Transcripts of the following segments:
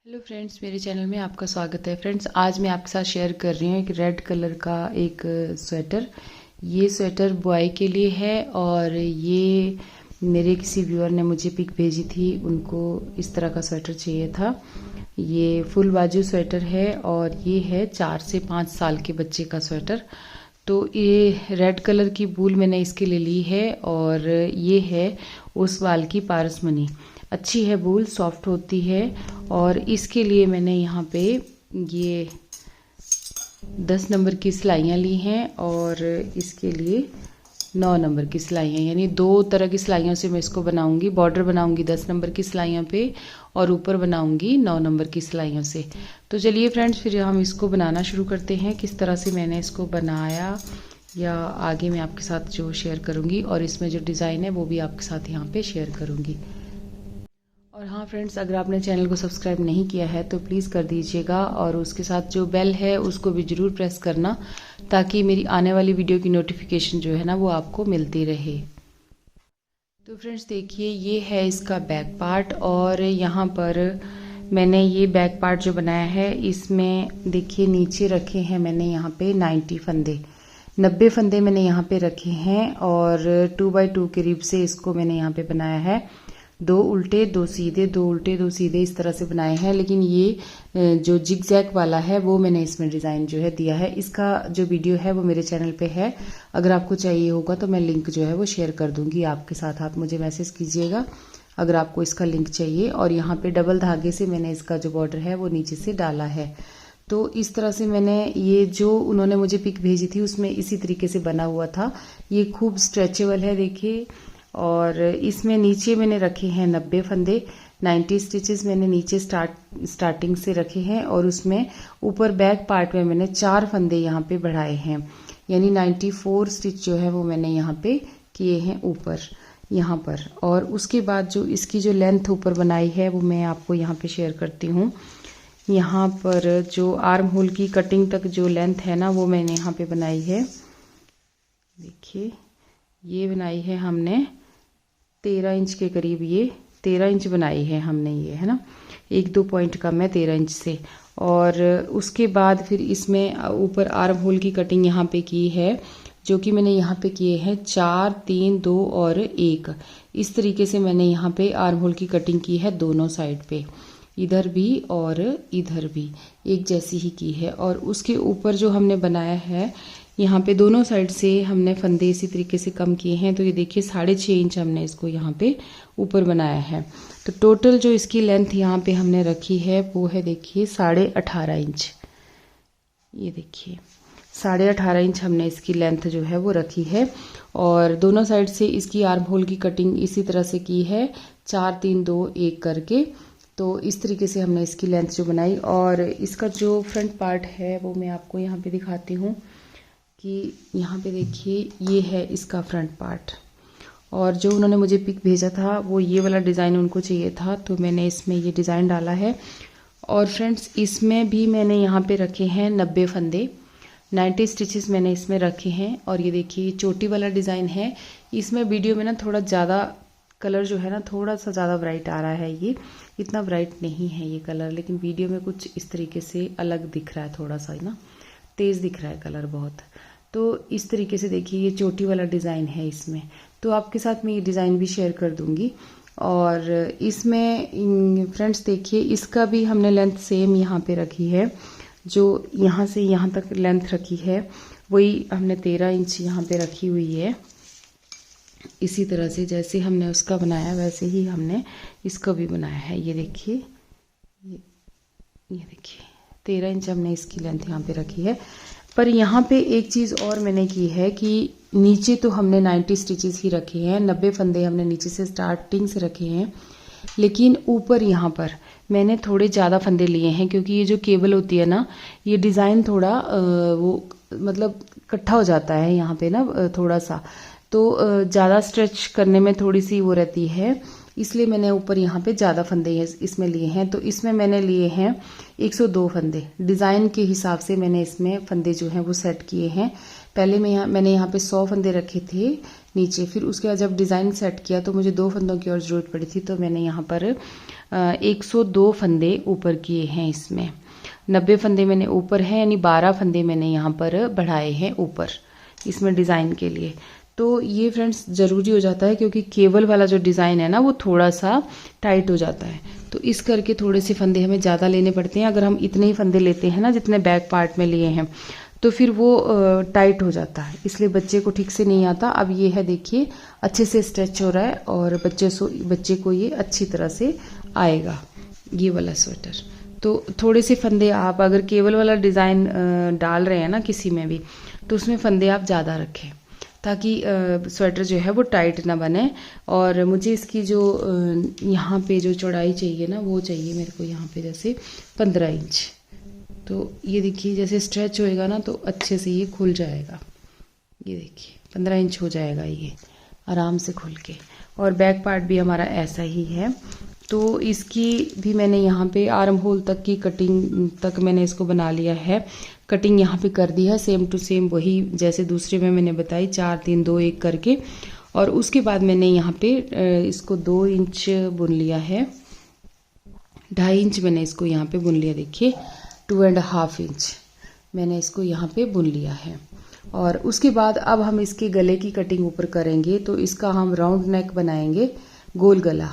Hello friends, मेरे channel में आपका स्वागत है। फ्रेंड्स, आज मैं आपके साथ शेयर कर रही हूँ एक रेड कलर का एक स्वेटर। ये स्वेटर बॉय के लिए है और ये मेरे किसी व्यूअर ने मुझे पिक भेजी थी, उनको इस तरह का स्वेटर चाहिए था। ये फुल बाजू स्वेटर है और ये है 4 से 5 साल के बच्चे का स्वेटर। तो ये रेड कलर की वूल मैंने इसके लिए ली है और ये है ओसवाल की पारसमनी। अच्छी है वूल, सॉफ्ट होती है। और इसके लिए मैंने यहाँ पे ये 10 नंबर की सिलाइयाँ ली हैं और इसके लिए 9 नंबर की सिलाइयाँ, यानी 2 तरह की सिलाइयों से मैं इसको बनाऊंगी। बॉर्डर बनाऊंगी 10 नंबर की सिलाइयों पे और ऊपर बनाऊंगी 9 नंबर की सिलाइयों से। तो चलिए फ्रेंड्स, फिर हम इसको बनाना शुरू करते हैं। किस तरह से मैंने इसको बनाया या आगे मैं आपके साथ जो शेयर करूँगी, और इसमें जो डिज़ाइन है वो भी आपके साथ यहाँ पे शेयर करूँगी। और हाँ फ्रेंड्स, अगर आपने चैनल को सब्सक्राइब नहीं किया है तो प्लीज़ कर दीजिएगा और उसके साथ जो बेल है उसको भी ज़रूर प्रेस करना, ताकि मेरी आने वाली वीडियो की नोटिफिकेशन जो है ना वो आपको मिलती रहे। तो फ्रेंड्स देखिए, ये है इसका बैक पार्ट और यहाँ पर मैंने ये बैक पार्ट जो बनाया है इसमें देखिए नीचे रखे हैं मैंने यहाँ पे 90 फंदे, 90 फंदे मैंने यहाँ पे रखे हैं और 2x2 के करीब से इसको मैंने यहाँ पे बनाया है। 2 उल्टे 2 सीधे, 2 उल्टे 2 सीधे इस तरह से बनाए हैं। लेकिन ये जो जिग जैग वाला है वो मैंने इसमें डिज़ाइन जो है दिया है। इसका जो वीडियो है वो मेरे चैनल पे है, अगर आपको चाहिए होगा तो मैं लिंक जो है वो शेयर कर दूंगी आपके साथ। आप मुझे मैसेज कीजिएगा अगर आपको इसका लिंक चाहिए। और यहाँ पे डबल धागे से मैंने इसका जो बॉर्डर है वो नीचे से डाला है। तो इस तरह से मैंने ये जो उन्होंने मुझे पिक भेजी थी उसमें इसी तरीके से बना हुआ था। ये खूब स्ट्रेचेबल है देखिए। और इसमें नीचे मैंने रखे हैं 90 फंदे, 90 स्टिचेस मैंने नीचे स्टार्टिंग से रखे हैं और उसमें ऊपर बैक पार्ट में मैंने 4 फंदे यहाँ पे बढ़ाए हैं, यानी 94 स्टिच जो है वो मैंने यहाँ पे किए हैं ऊपर यहाँ पर। और उसके बाद जो इसकी जो लेंथ ऊपर बनाई है वो मैं आपको यहाँ पे शेयर करती हूँ। यहाँ पर जो आर्म होल की कटिंग तक जो लेंथ है ना वो मैंने यहाँ पे बनाई है। देखिए, ये बनाई है हमने 13 इंच के करीब, ये 13 इंच बनाई है हमने, ये है ना, 1-2 पॉइंट कम है 13 इंच से। और उसके बाद फिर इसमें ऊपर आर्म होल की कटिंग यहाँ पे की है, जो कि मैंने यहाँ पे किए हैं 4, 3, 2 और 1। इस तरीके से मैंने यहाँ पे आर्म होल की कटिंग की है दोनों साइड पे, इधर भी और इधर भी एक जैसी ही की है। और उसके ऊपर जो हमने बनाया है यहाँ पे दोनों साइड से हमने फंदे इसी तरीके से कम किए हैं। तो ये देखिए 6.5 इंच हमने इसको यहाँ पे ऊपर बनाया है। तो टोटल जो इसकी लेंथ यहाँ पे हमने रखी है वो है देखिए 18.5 इंच। ये देखिए 18.5 इंच हमने इसकी लेंथ जो है वो रखी है। और दोनों साइड से इसकी आर्म होल की कटिंग इसी तरह से की है, 4, 3, 2, 1 करके। तो इस तरीके से हमने इसकी लेंथ जो बनाई। और इसका जो फ्रंट पार्ट है वो मैं आपको यहाँ पे दिखाती हूँ कि यहाँ पे देखिए ये है इसका फ्रंट पार्ट। और जो उन्होंने मुझे पिक भेजा था वो ये वाला डिज़ाइन उनको चाहिए था, तो मैंने इसमें ये डिज़ाइन डाला है। और फ्रेंड्स, इसमें भी मैंने यहाँ पे रखे हैं 90 फंदे, 90 स्टिचेस मैंने इसमें रखे हैं। और ये देखिए चोटी वाला डिज़ाइन है। इसमें वीडियो में ना थोड़ा ज़्यादा कलर जो है ना थोड़ा सा ज़्यादा ब्राइट आ रहा है, ये इतना ब्राइट नहीं है ये कलर, लेकिन वीडियो में कुछ इस तरीके से अलग दिख रहा है, थोड़ा सा ना तेज़ दिख रहा है कलर बहुत। तो इस तरीके से देखिए ये चोटी वाला डिज़ाइन है इसमें। तो आपके साथ मैं ये डिज़ाइन भी शेयर कर दूंगी। और इसमें फ्रेंड्स देखिए इसका भी हमने लेंथ सेम यहाँ पे रखी है, जो यहाँ से यहाँ तक लेंथ रखी है वही हमने 13 इंच यहाँ पे रखी हुई है। इसी तरह से जैसे हमने उसका बनाया वैसे ही हमने इसका भी बनाया है। ये देखिए, ये देखिए 13 इंच हमने इसकी लेंथ यहाँ पे रखी है। पर यहाँ पे एक चीज़ और मैंने की है कि नीचे तो हमने 90 स्टिचेस ही रखे हैं, 90 फंदे हमने नीचे से स्टार्टिंग से रखे हैं। लेकिन ऊपर यहाँ पर मैंने थोड़े ज़्यादा फंदे लिए हैं, क्योंकि ये जो केबल होती है ना ये डिज़ाइन थोड़ा वो मतलब इकट्ठा हो जाता है यहाँ पे ना थोड़ा सा, तो ज़्यादा स्ट्रेच करने में थोड़ी सी वो रहती है, इसलिए मैंने ऊपर यहाँ पे ज़्यादा फंदे इसमें लिए हैं। तो इसमें मैंने लिए हैं 102 फंदे, डिज़ाइन के हिसाब से मैंने इसमें फंदे जो हैं वो सेट किए हैं। पहले मैंने यहाँ पे 100 फंदे रखे थे नीचे, फिर उसके बाद जब डिज़ाइन सेट किया तो मुझे 2 फंदों की और ज़रूरत पड़ी थी, तो मैंने यहाँ पर 102 फंदे ऊपर किए हैं इसमें। 90 फंदे मैंने ऊपर है, यानी 12 फंदे मैंने यहाँ पर बढ़ाए हैं ऊपर इसमें डिज़ाइन के लिए। तो ये फ्रेंड्स ज़रूरी हो जाता है क्योंकि केबल वाला जो डिज़ाइन है ना वो थोड़ा सा टाइट हो जाता है, तो इस करके थोड़े से फंदे हमें ज़्यादा लेने पड़ते हैं। अगर हम इतने ही फंदे लेते हैं ना जितने बैक पार्ट में लिए हैं तो फिर वो टाइट हो जाता है, इसलिए बच्चे को ठीक से नहीं आता। अब ये है, देखिए अच्छे से स्ट्रेच हो रहा है और बच्चे को ये अच्छी तरह से आएगा ये वाला स्वेटर। तो थोड़े से फंदे आप अगर केबल वाला डिज़ाइन डाल रहे हैं ना किसी में भी, तो उसमें फंदे आप ज़्यादा रखें ताकि स्वेटर जो है वो टाइट ना बने। और मुझे इसकी जो यहाँ पे जो चौड़ाई चाहिए ना वो चाहिए मेरे को यहाँ पे जैसे 15 इंच। तो ये देखिए जैसे स्ट्रेच होएगा ना तो अच्छे से ये खुल जाएगा। ये देखिए 15 इंच हो जाएगा ये आराम से खुल के। और बैक पार्ट भी हमारा ऐसा ही है। तो इसकी भी मैंने यहाँ पे आर्म होल तक की कटिंग तक मैंने इसको बना लिया है। कटिंग यहाँ पे कर दी है सेम टू सेम वही जैसे दूसरे में मैंने बताई 4 3 2 1 करके। और उसके बाद मैंने यहाँ पे इसको 2 इंच बुन लिया है, 2.5 इंच मैंने इसको यहाँ पे बुन लिया। देखिए 2.5 इंच मैंने इसको यहाँ पे बुन लिया है। और उसके बाद अब हम इसके गले की कटिंग ऊपर करेंगे, तो इसका हम राउंड नेक बनाएंगे, गोल गला।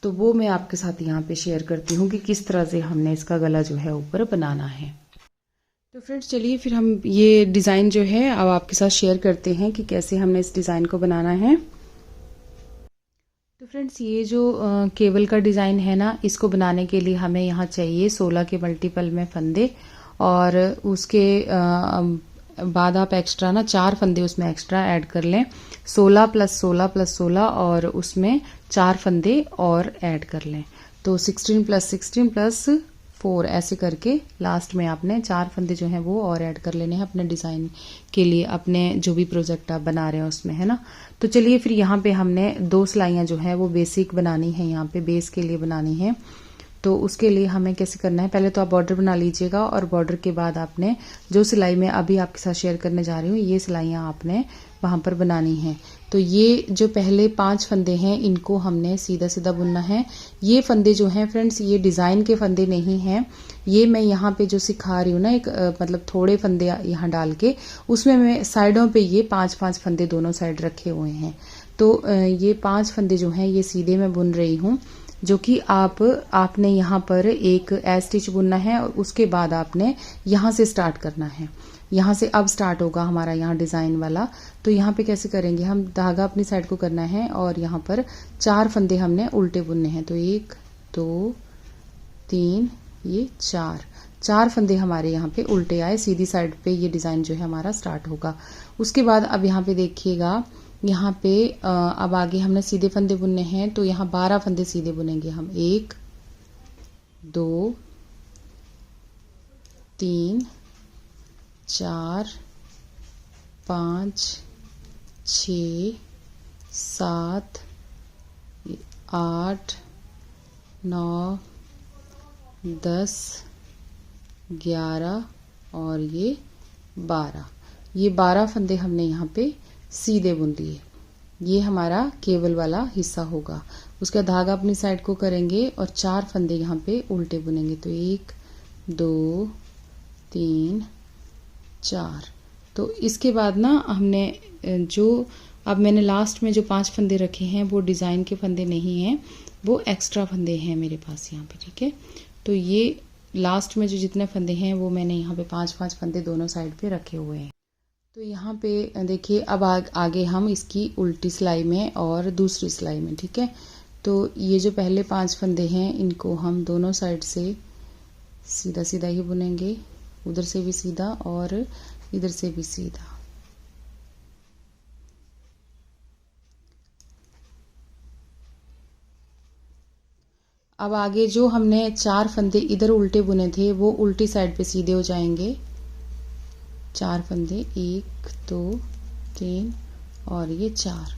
तो वो मैं आपके साथ यहाँ पे शेयर करती हूँ कि किस तरह से हमने इसका गला जो है ऊपर बनाना है। तो फ्रेंड्स चलिए फिर हम ये डिज़ाइन जो है अब आपके साथ शेयर करते हैं कि कैसे हमने इस डिज़ाइन को बनाना है। तो फ्रेंड्स ये जो केबल का डिज़ाइन है ना, इसको बनाने के लिए हमें यहाँ चाहिए 16 के मल्टीपल में फंदे। और उसके बाद आप एक्स्ट्रा ना 4 फंदे उसमें एक्स्ट्रा ऐड कर लें, 16 + 16 + 16 और उसमें 4 फंदे और ऐड कर लें। तो 16 + 16 + 4 ऐसे करके लास्ट में आपने 4 फंदे जो हैं वो और ऐड कर लेने हैं अपने डिज़ाइन के लिए, अपने जो भी प्रोजेक्ट आप बना रहे हो उसमें, है ना। तो चलिए फिर यहाँ पे हमने 2 सिलाइयाँ जो है वो बेसिक बनानी है, यहाँ पे बेस के लिए बनानी है। तो उसके लिए हमें कैसे करना है, पहले तो आप बॉर्डर बना लीजिएगा और बॉर्डर के बाद आपने जो सिलाई मैं अभी आपके साथ शेयर करने जा रही हूँ ये सिलाइयाँ आपने वहाँ पर बनानी है। तो ये जो पहले 5 फंदे हैं इनको हमने सीधा सीधा बुनना है। ये फंदे जो हैं फ्रेंड्स ये डिज़ाइन के फंदे नहीं हैं, ये मैं यहाँ पे जो सिखा रही हूँ ना एक मतलब थोड़े फंदे यहाँ डाल के उसमें मैं साइडों पे ये 5-5 फंदे दोनों साइड रखे हुए हैं। तो ये 5 फंदे जो हैं ये सीधे मैं बुन रही हूँ, जो कि आपने यहाँ पर एक ए स्टिच बुनना है और उसके बाद आपने यहाँ से स्टार्ट करना है। यहाँ से अब स्टार्ट होगा हमारा यहाँ डिज़ाइन वाला। तो यहाँ पे कैसे करेंगे, हम धागा अपनी साइड को करना है और यहाँ पर 4 फंदे हमने उल्टे बुनने हैं। तो 1 2 3 ये 4 फंदे हमारे यहाँ पे उल्टे आए, सीधी साइड पे ये डिज़ाइन जो है हमारा स्टार्ट होगा। उसके बाद अब यहाँ पे देखिएगा, यहाँ पे अब आगे हमने सीधे फंदे बुनने हैं, तो यहाँ 12 फंदे सीधे बुनेंगे हम। 1 2 3 4 5 6 7 8 9 10 11 और ये 12। ये 12 फंदे हमने यहाँ पे सीधे बुन लिए। ये हमारा केबल वाला हिस्सा होगा। उसका धागा अपनी साइड को करेंगे और 4 फंदे यहाँ पे उल्टे बुनेंगे। तो 1 2 3 4। तो इसके बाद ना हमने जो अब मैंने लास्ट में जो 5 फंदे रखे हैं वो डिज़ाइन के फंदे नहीं हैं, वो एक्स्ट्रा फंदे हैं मेरे पास यहाँ पे, ठीक है। तो ये लास्ट में जो जितने फंदे हैं वो मैंने यहाँ पे 5-5 फंदे दोनों साइड पे रखे हुए हैं। तो यहाँ पे देखिए अब आगे हम इसकी उल्टी सिलाई में और दूसरी सिलाई में, ठीक है। तो ये जो पहले 5 फंदे हैं इनको हम दोनों साइड से सीधा सीधा ही बुनेंगे, उधर से भी सीधा और इधर से भी सीधा। अब आगे जो हमने 4 फंदे इधर उल्टे बुने थे वो उल्टी साइड पे सीधे हो जाएंगे। 4 फंदे 1 2 3 और ये 4।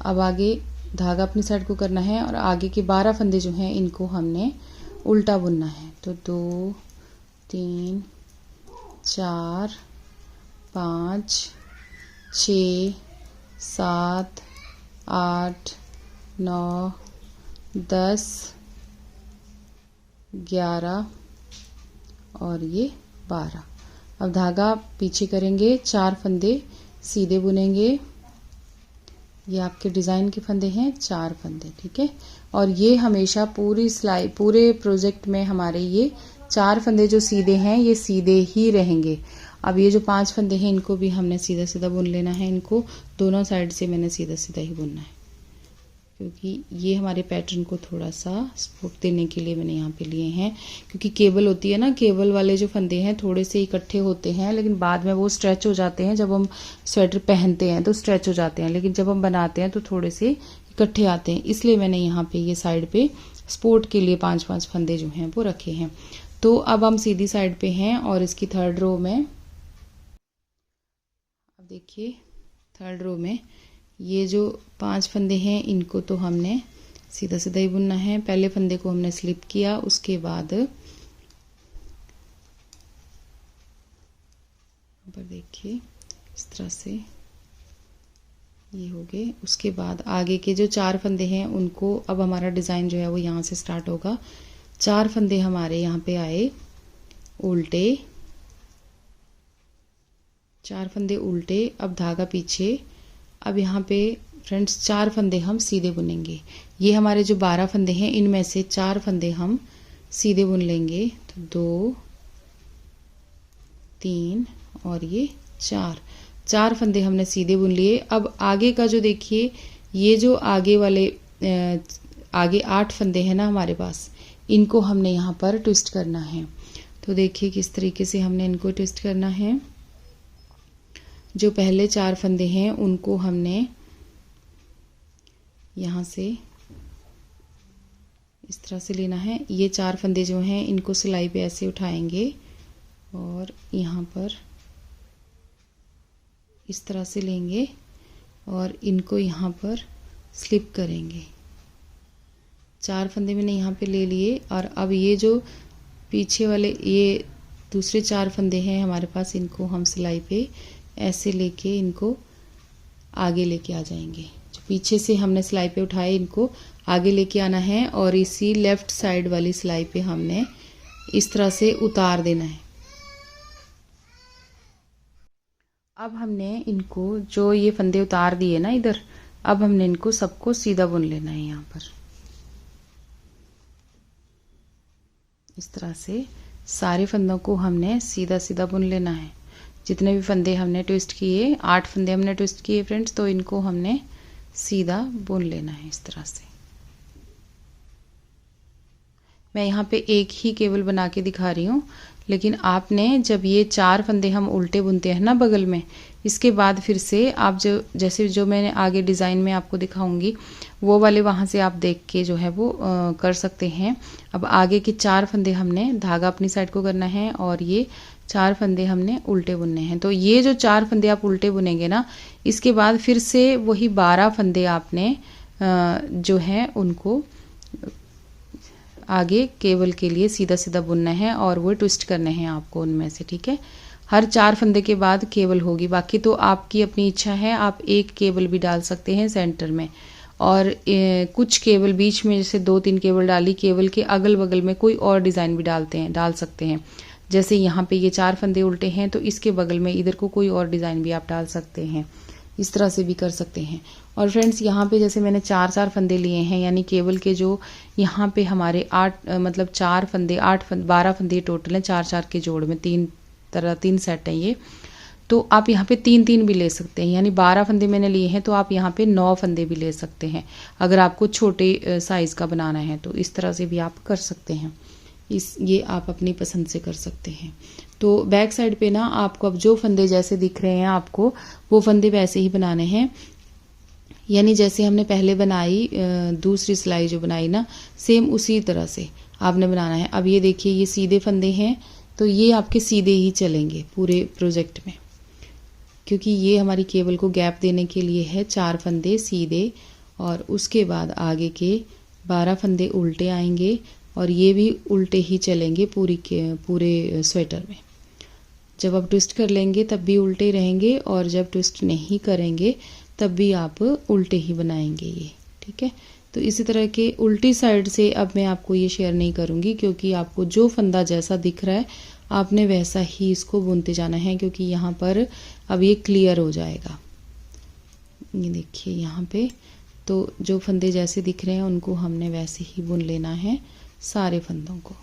अब आगे धागा अपनी साइड को करना है और आगे के 12 फंदे जो हैं इनको हमने उल्टा बुनना है। तो 2 3 4 5 6 7 8 9 10 11 और ये 12। अब धागा पीछे करेंगे, 4 फंदे सीधे बुनेंगे। ये आपके डिज़ाइन के फंदे हैं, 4 फंदे, ठीक है। और ये हमेशा पूरी सिलाई, पूरे प्रोजेक्ट में हमारे ये 4 फंदे जो सीधे हैं ये सीधे ही रहेंगे। अब ये जो 5 फंदे हैं इनको भी हमने सीधा सीधा बुन लेना है। इनको दोनों साइड से मैंने सीधा सीधा ही बुनना है, क्योंकि ये हमारे पैटर्न को थोड़ा सा सपोर्ट देने के लिए मैंने यहाँ पे लिए हैं। क्योंकि केबल होती है ना, केबल वाले जो फंदे हैं थोड़े से इकट्ठे होते हैं, लेकिन बाद में वो स्ट्रेच हो जाते हैं। जब हम स्वेटर पहनते हैं तो स्ट्रेच हो जाते हैं, लेकिन जब हम बनाते हैं तो थोड़े से इकट्ठे आते हैं। इसलिए मैंने यहाँ पे ये साइड पे सपोर्ट के लिए 5-5 फंदे जो हैं वो रखे हैं। तो अब हम सीधी साइड पे हैं और इसकी 3rd रो में, अब देखिए 3rd रो में ये जो 5 फंदे हैं इनको तो हमने सीधा सीधा ही बुनना है। पहले फंदे को हमने स्लिप किया, उसके बाद पर देखिए इस तरह से ये हो गए। उसके बाद आगे के जो 4 फंदे हैं उनको, अब हमारा डिज़ाइन जो है वो यहाँ से स्टार्ट होगा। 4 फंदे हमारे यहाँ पे आए उल्टे, 4 फंदे उल्टे। अब धागा पीछे। अब यहाँ पे फ्रेंड्स 4 फंदे हम सीधे बुनेंगे। ये हमारे जो 12 फंदे हैं इनमें से 4 फंदे हम सीधे बुन लेंगे। तो 2, 3 और ये 4 फंदे हमने सीधे बुन लिए। अब आगे का जो देखिए, ये जो आगे वाले आगे 8 फंदे हैं ना हमारे पास, इनको हमने यहाँ पर ट्विस्ट करना है। तो देखिए किस तरीके से हमने इनको ट्विस्ट करना है। जो पहले 4 फंदे हैं उनको हमने यहाँ से इस तरह से लेना है। ये 4 फंदे जो हैं इनको सिलाई पे ऐसे उठाएंगे और यहाँ पर इस तरह से लेंगे और इनको यहाँ पर स्लिप करेंगे। 4 फंदे मैंने यहाँ पे ले लिए। और अब ये जो पीछे वाले ये दूसरे 4 फंदे हैं हमारे पास, इनको हम सिलाई पे ऐसे लेके इनको आगे लेके आ जाएंगे। जो पीछे से हमने सिलाई पे उठाए इनको आगे लेके आना है और इसी लेफ्ट साइड वाली सिलाई पे हमने इस तरह से उतार देना है। अब हमने इनको जो ये फंदे उतार दिए ना इधर, अब हमने इनको सबको सीधा बुन लेना है। यहाँ पर इस तरह से सारे फंदों को हमने सीधा सीधा बुन लेना है। जितने भी फंदे हमने ट्विस्ट किए, 8 फंदे हमने ट्विस्ट किए फ्रेंड्स, तो इनको हमने सीधा बुन लेना है इस तरह से। मैं यहाँ पे एक ही केबल बना के दिखा रही हूँ, लेकिन आपने जब ये 4 फंदे हम उल्टे बुनते हैं ना बगल में, इसके बाद फिर से आप जो जैसे जो मैंने आगे डिज़ाइन में आपको दिखाऊंगी वो वाले वहाँ से आप देख के जो है वो कर सकते हैं। अब आगे के 4 फंदे हमने धागा अपनी साइड को करना है और ये 4 फंदे हमने उल्टे बुनने हैं। तो ये जो 4 फंदे आप उल्टे बुनेंगे ना, इसके बाद फिर से वही 12 फंदे आपने जो है उनको आगे केबल के लिए सीधा सीधा बुनना है और वो ट्विस्ट करने हैं आपको उनमें से, ठीक है। हर 4 फंदे के बाद केबल होगी, बाकी तो आपकी अपनी इच्छा है, आप एक केबल भी डाल सकते हैं सेंटर में और कुछ केबल बीच में जैसे 2-3 केबल डाली, केबल के अगल बगल में कोई और डिज़ाइन भी डाल सकते हैं। जैसे यहाँ पे ये 4 फंदे उल्टे हैं तो इसके बगल में इधर को कोई और डिज़ाइन भी आप डाल सकते हैं, इस तरह से भी कर सकते हैं। और फ्रेंड्स यहाँ पे जैसे मैंने 4 फंदे लिए हैं, यानी केबल के जो यहाँ पे हमारे 8 मतलब 4 फंदे 12 फंदे टोटल हैं, 4 के जोड़ में 3 सेट हैं ये। तो आप यहाँ पे 3 भी ले सकते हैं, यानी 12 फंदे मैंने लिए हैं तो आप यहाँ पे 9 फंदे भी ले सकते हैं। अगर आपको छोटे साइज़ का बनाना है तो इस तरह से भी आप कर सकते हैं। ये आप अपनी पसंद से कर सकते हैं। तो बैक साइड पे ना आपको अब जो फंदे जैसे दिख रहे हैं आपको वो फंदे वैसे ही बनाने हैं, यानी जैसे हमने पहले बनाई दूसरी सिलाई जो बनाई ना, सेम उसी तरह से आपने बनाना है। अब ये देखिए ये सीधे फंदे हैं तो ये आपके सीधे ही चलेंगे पूरे प्रोजेक्ट में, क्योंकि ये हमारी केबल को गैप देने के लिए है। 4 फंदे सीधे और उसके बाद आगे के 12 फंदे उल्टे आएंगे और ये भी उल्टे ही चलेंगे पूरे स्वेटर में। जब आप ट्विस्ट कर लेंगे तब भी उल्टे ही रहेंगे और जब ट्विस्ट नहीं करेंगे तब भी आप उल्टे ही बनाएंगे ये, ठीक है। तो इसी तरह के उल्टी साइड से अब मैं आपको ये शेयर नहीं करूँगी, क्योंकि आपको जो फंदा जैसा दिख रहा है आपने वैसा ही इसको बुनते जाना है, क्योंकि यहाँ पर अब ये क्लियर हो जाएगा। ये देखिए यहाँ पे तो जो फंदे जैसे दिख रहे हैं उनको हमने वैसे ही बुन लेना है सारे फंदों को,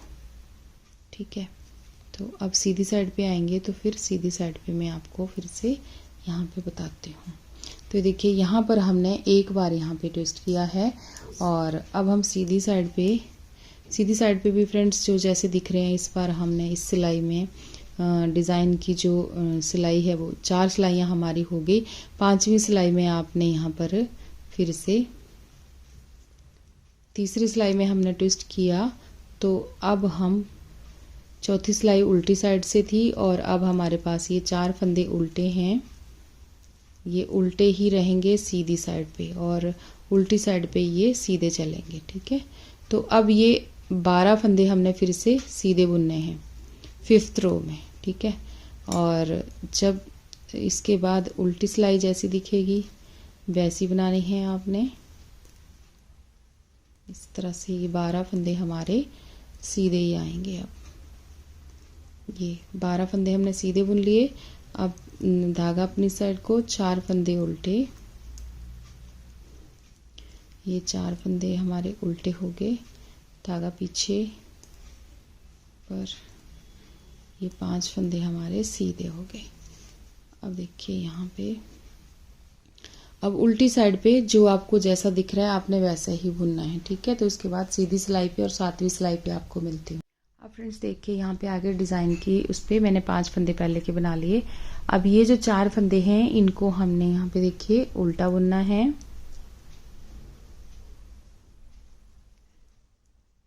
ठीक है। तो अब सीधी साइड पे आएंगे तो फिर सीधी साइड पे मैं आपको फिर से यहाँ पे बताती हूँ। तो देखिए यहाँ पर हमने एक बार यहाँ पे ट्विस्ट किया है और अब हम सीधी साइड पे भी फ्रेंड्स जो जैसे दिख रहे हैं, इस बार हमने इस सिलाई में डिज़ाइन की जो सिलाई है वो 4 सिलाइयाँ हमारी हो गई। 5वीं सिलाई में आपने यहाँ पर फिर से तीसरी सिलाई में हमने ट्विस्ट किया, तो अब हम चौथी सिलाई उल्टी साइड से थी और अब हमारे पास ये 4 फंदे उल्टे हैं, ये उल्टे ही रहेंगे सीधी साइड पे और उल्टी साइड पे ये सीधे चलेंगे, ठीक है। तो अब ये 12 फंदे हमने फिर से सीधे बुनने हैं 5th रो में, ठीक है। और जब इसके बाद उल्टी सिलाई जैसी दिखेगी वैसी बनानी है आपने। इस तरह से ये 12 फंदे हमारे सीधे ही आएंगे। अब ये 12 फंदे हमने सीधे बुन लिए। अब धागा अपनी साइड को 4 फंदे उल्टे, ये 4 फंदे हमारे उल्टे हो गए, धागा पीछे पर, ये 5 फंदे हमारे सीधे हो गए। अब देखिए यहाँ पे अब उल्टी साइड पे जो आपको जैसा दिख रहा है आपने वैसा ही बुनना है, ठीक है। तो इसके बाद सीधी सिलाई पे और 7वीं सिलाई पे आपको मिलती हूँ। अब फ्रेंड्स देखिए यहाँ पे आगे डिज़ाइन की उस पर मैंने 5 फंदे पहले के बना लिए। अब ये जो 4 फंदे हैं इनको हमने यहाँ पे देखिए उल्टा बुनना है।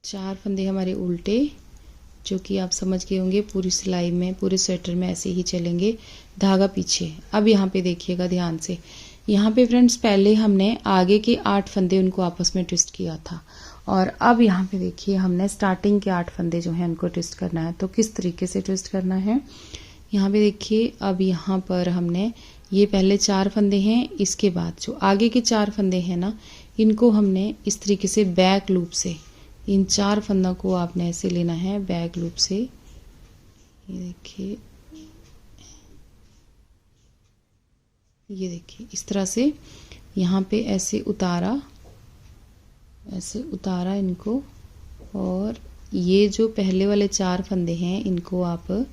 4 फंदे हमारे उल्टे, जो कि आप समझ गए होंगे पूरी सिलाई में, पूरे स्वेटर में ऐसे ही चलेंगे, धागा पीछे। अब यहाँ पे देखिएगा ध्यान से, यहाँ पे फ्रेंड्स पहले हमने आगे के 8 फंदे उनको आपस में ट्विस्ट किया था और अब यहाँ पे देखिए हमने स्टार्टिंग के 8 फंदे जो हैं उनको ट्विस्ट करना है। तो किस तरीके से ट्विस्ट करना है, यहाँ पे देखिए। अब यहाँ पर हमने ये पहले 4 फंदे हैं, इसके बाद जो आगे के 4 फंदे हैं ना, इनको हमने इस तरीके से बैक लूप से, इन 4 फंदों को आपने ऐसे लेना है बैक लूप से। ये देखिए, ये देखिए इस तरह से यहाँ पे ऐसे उतारा इनको, और ये जो पहले वाले 4 फंदे हैं इनको आप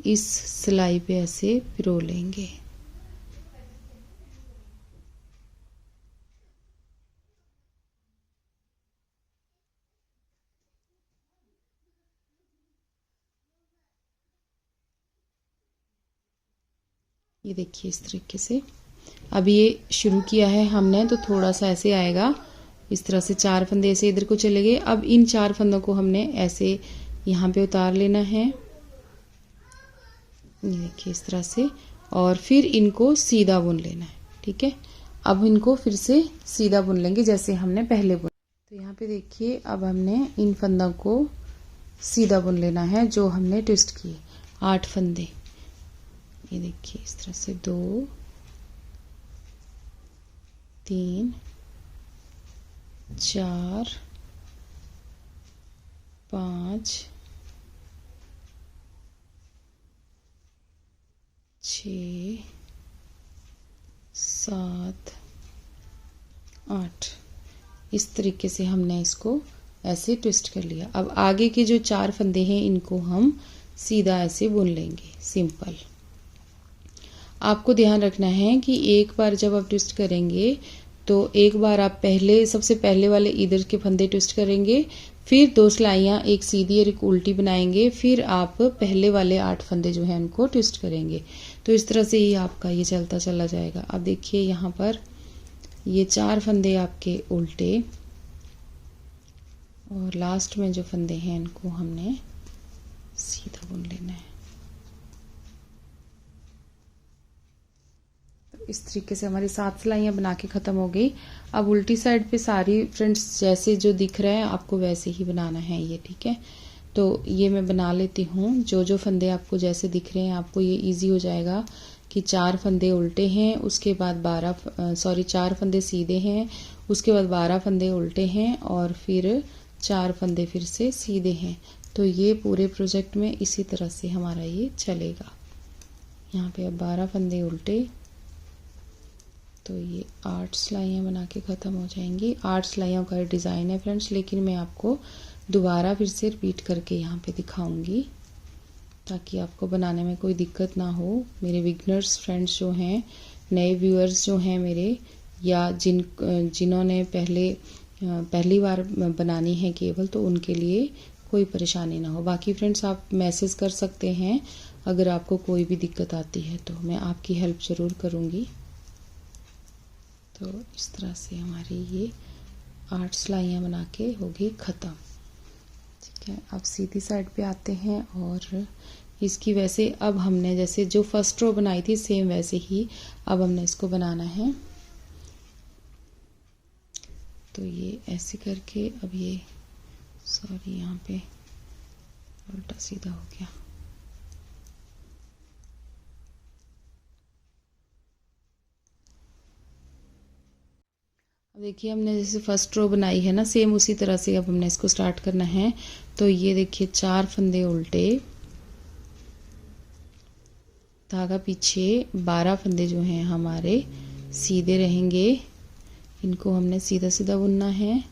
इस सिलाई पे ऐसे पिरो लेंगे। ये देखिए इस तरीके से। अब ये शुरू किया है हमने तो थोड़ा सा ऐसे आएगा, इस तरह से 4 फंदे ऐसे इधर को चले गए। अब इन 4 फंदों को हमने ऐसे यहाँ पे उतार लेना है, ये देखिए इस तरह से, और फिर इनको सीधा बुन लेना है, ठीक है। अब इनको फिर से सीधा बुन लेंगे जैसे हमने पहले बुन। तो यहाँ पे देखिए अब हमने इन फंदों को सीधा बुन लेना है जो हमने ट्विस्ट किए 8 फंदे। ये देखिए इस तरह से 2 3 4 5 6 7 8, इस तरीके से हमने इसको ऐसे ट्विस्ट कर लिया। अब आगे के जो 4 फंदे हैं इनको हम सीधा ऐसे बुन लेंगे, सिंपल। आपको ध्यान रखना है कि एक बार जब आप ट्विस्ट करेंगे तो एक बार आप सबसे पहले वाले इधर के फंदे ट्विस्ट करेंगे, फिर 2 सिलाइयाँ, एक सीधी और एक उल्टी बनाएंगे, फिर आप पहले वाले 8 फंदे जो हैं उनको ट्विस्ट करेंगे। तो इस तरह से ही आपका ये चलता चला जाएगा। अब देखिए यहाँ पर ये 4 फंदे आपके उल्टे और लास्ट में जो फंदे हैं इनको हमने सीधा बुन लेना है। इस तरीके से हमारी 7 सिलाइयाँ बना के ख़त्म हो गई। अब उल्टी साइड पे सारी फ्रेंड्स जैसे जो दिख रहा है आपको वैसे ही बनाना है ये, ठीक है। तो ये मैं बना लेती हूँ, जो फंदे आपको जैसे दिख रहे हैं आपको ये इजी हो जाएगा कि 4 फंदे उल्टे हैं, उसके बाद 4 फंदे सीधे हैं, उसके बाद 12 फंदे उल्टे हैं और फिर 4 फंदे फिर से सीधे हैं। तो ये पूरे प्रोजेक्ट में इसी तरह से हमारा ये चलेगा। यहाँ पे अब 12 फंदे उल्टे, तो ये 8 सिलाइयाँ बना के ख़त्म हो जाएंगी। 8 सिलाइयों का डिज़ाइन है फ्रेंड्स, लेकिन मैं आपको दोबारा फिर से रिपीट करके यहाँ पे दिखाऊंगी ताकि आपको बनाने में कोई दिक्कत ना हो। मेरे बिगनर्स फ्रेंड्स जो हैं, नए व्यूअर्स जो हैं मेरे, या जिन्होंने पहली बार बनानी है केवल, तो उनके लिए कोई परेशानी ना हो। बाकी फ्रेंड्स आप मैसेज कर सकते हैं अगर आपको कोई भी दिक्कत आती है, तो मैं आपकी हेल्प ज़रूर करूँगी। तो इस तरह से हमारी ये 8 सिलाइयाँ बना के होगी ख़त्म। ठीक है, अब सीधी साइड पे आते हैं और इसकी वैसे अब हमने जैसे जो फर्स्ट रो बनाई थी सेम वैसे ही अब हमने इसको बनाना है। तो ये ऐसे करके अब ये सॉरी यहाँ पे उल्टा सीधा हो गया। देखिए हमने जैसे फर्स्ट रो बनाई है ना, सेम उसी तरह से अब हमने इसको स्टार्ट करना है। तो ये देखिए 4 फंदे उल्टे, धागा पीछे, 12 फंदे जो हैं हमारे सीधे रहेंगे। इनको हमने सीधा सीधा बुनना है।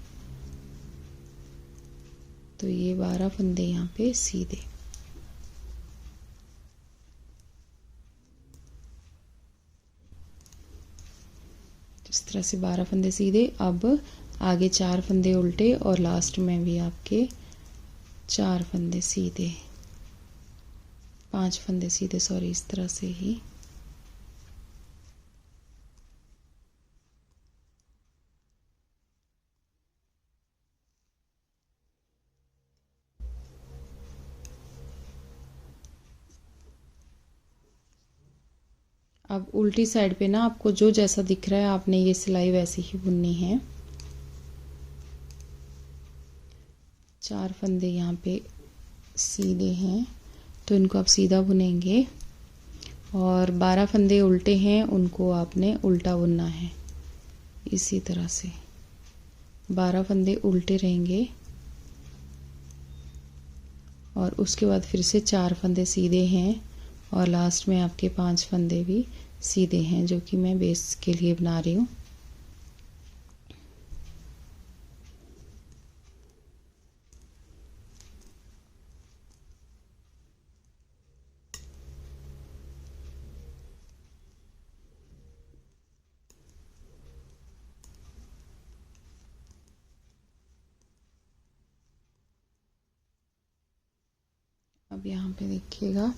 तो ये 12 फंदे यहाँ पे सीधे, इस तरह से 12 फंदे सीधे। अब आगे 4 फंदे उल्टे और लास्ट में भी आपके 4 फंदे सीधे, 5 फंदे सीधे, सॉरी, इस तरह से ही। अब उल्टी साइड पे ना आपको जो जैसा दिख रहा है आपने ये सिलाई वैसे ही बुननी है। 4 फंदे यहाँ पे सीधे हैं तो इनको आप सीधा बुनेंगे, और 12 फंदे उल्टे हैं उनको आपने उल्टा बुनना है। इसी तरह से 12 फंदे उल्टे रहेंगे और उसके बाद फिर से 4 फंदे सीधे हैं और लास्ट में आपके 5 फंदे भी सीधे हैं, जो कि मैं बेस के लिए बना रही हूँ। अब यहाँ पे देखिएगा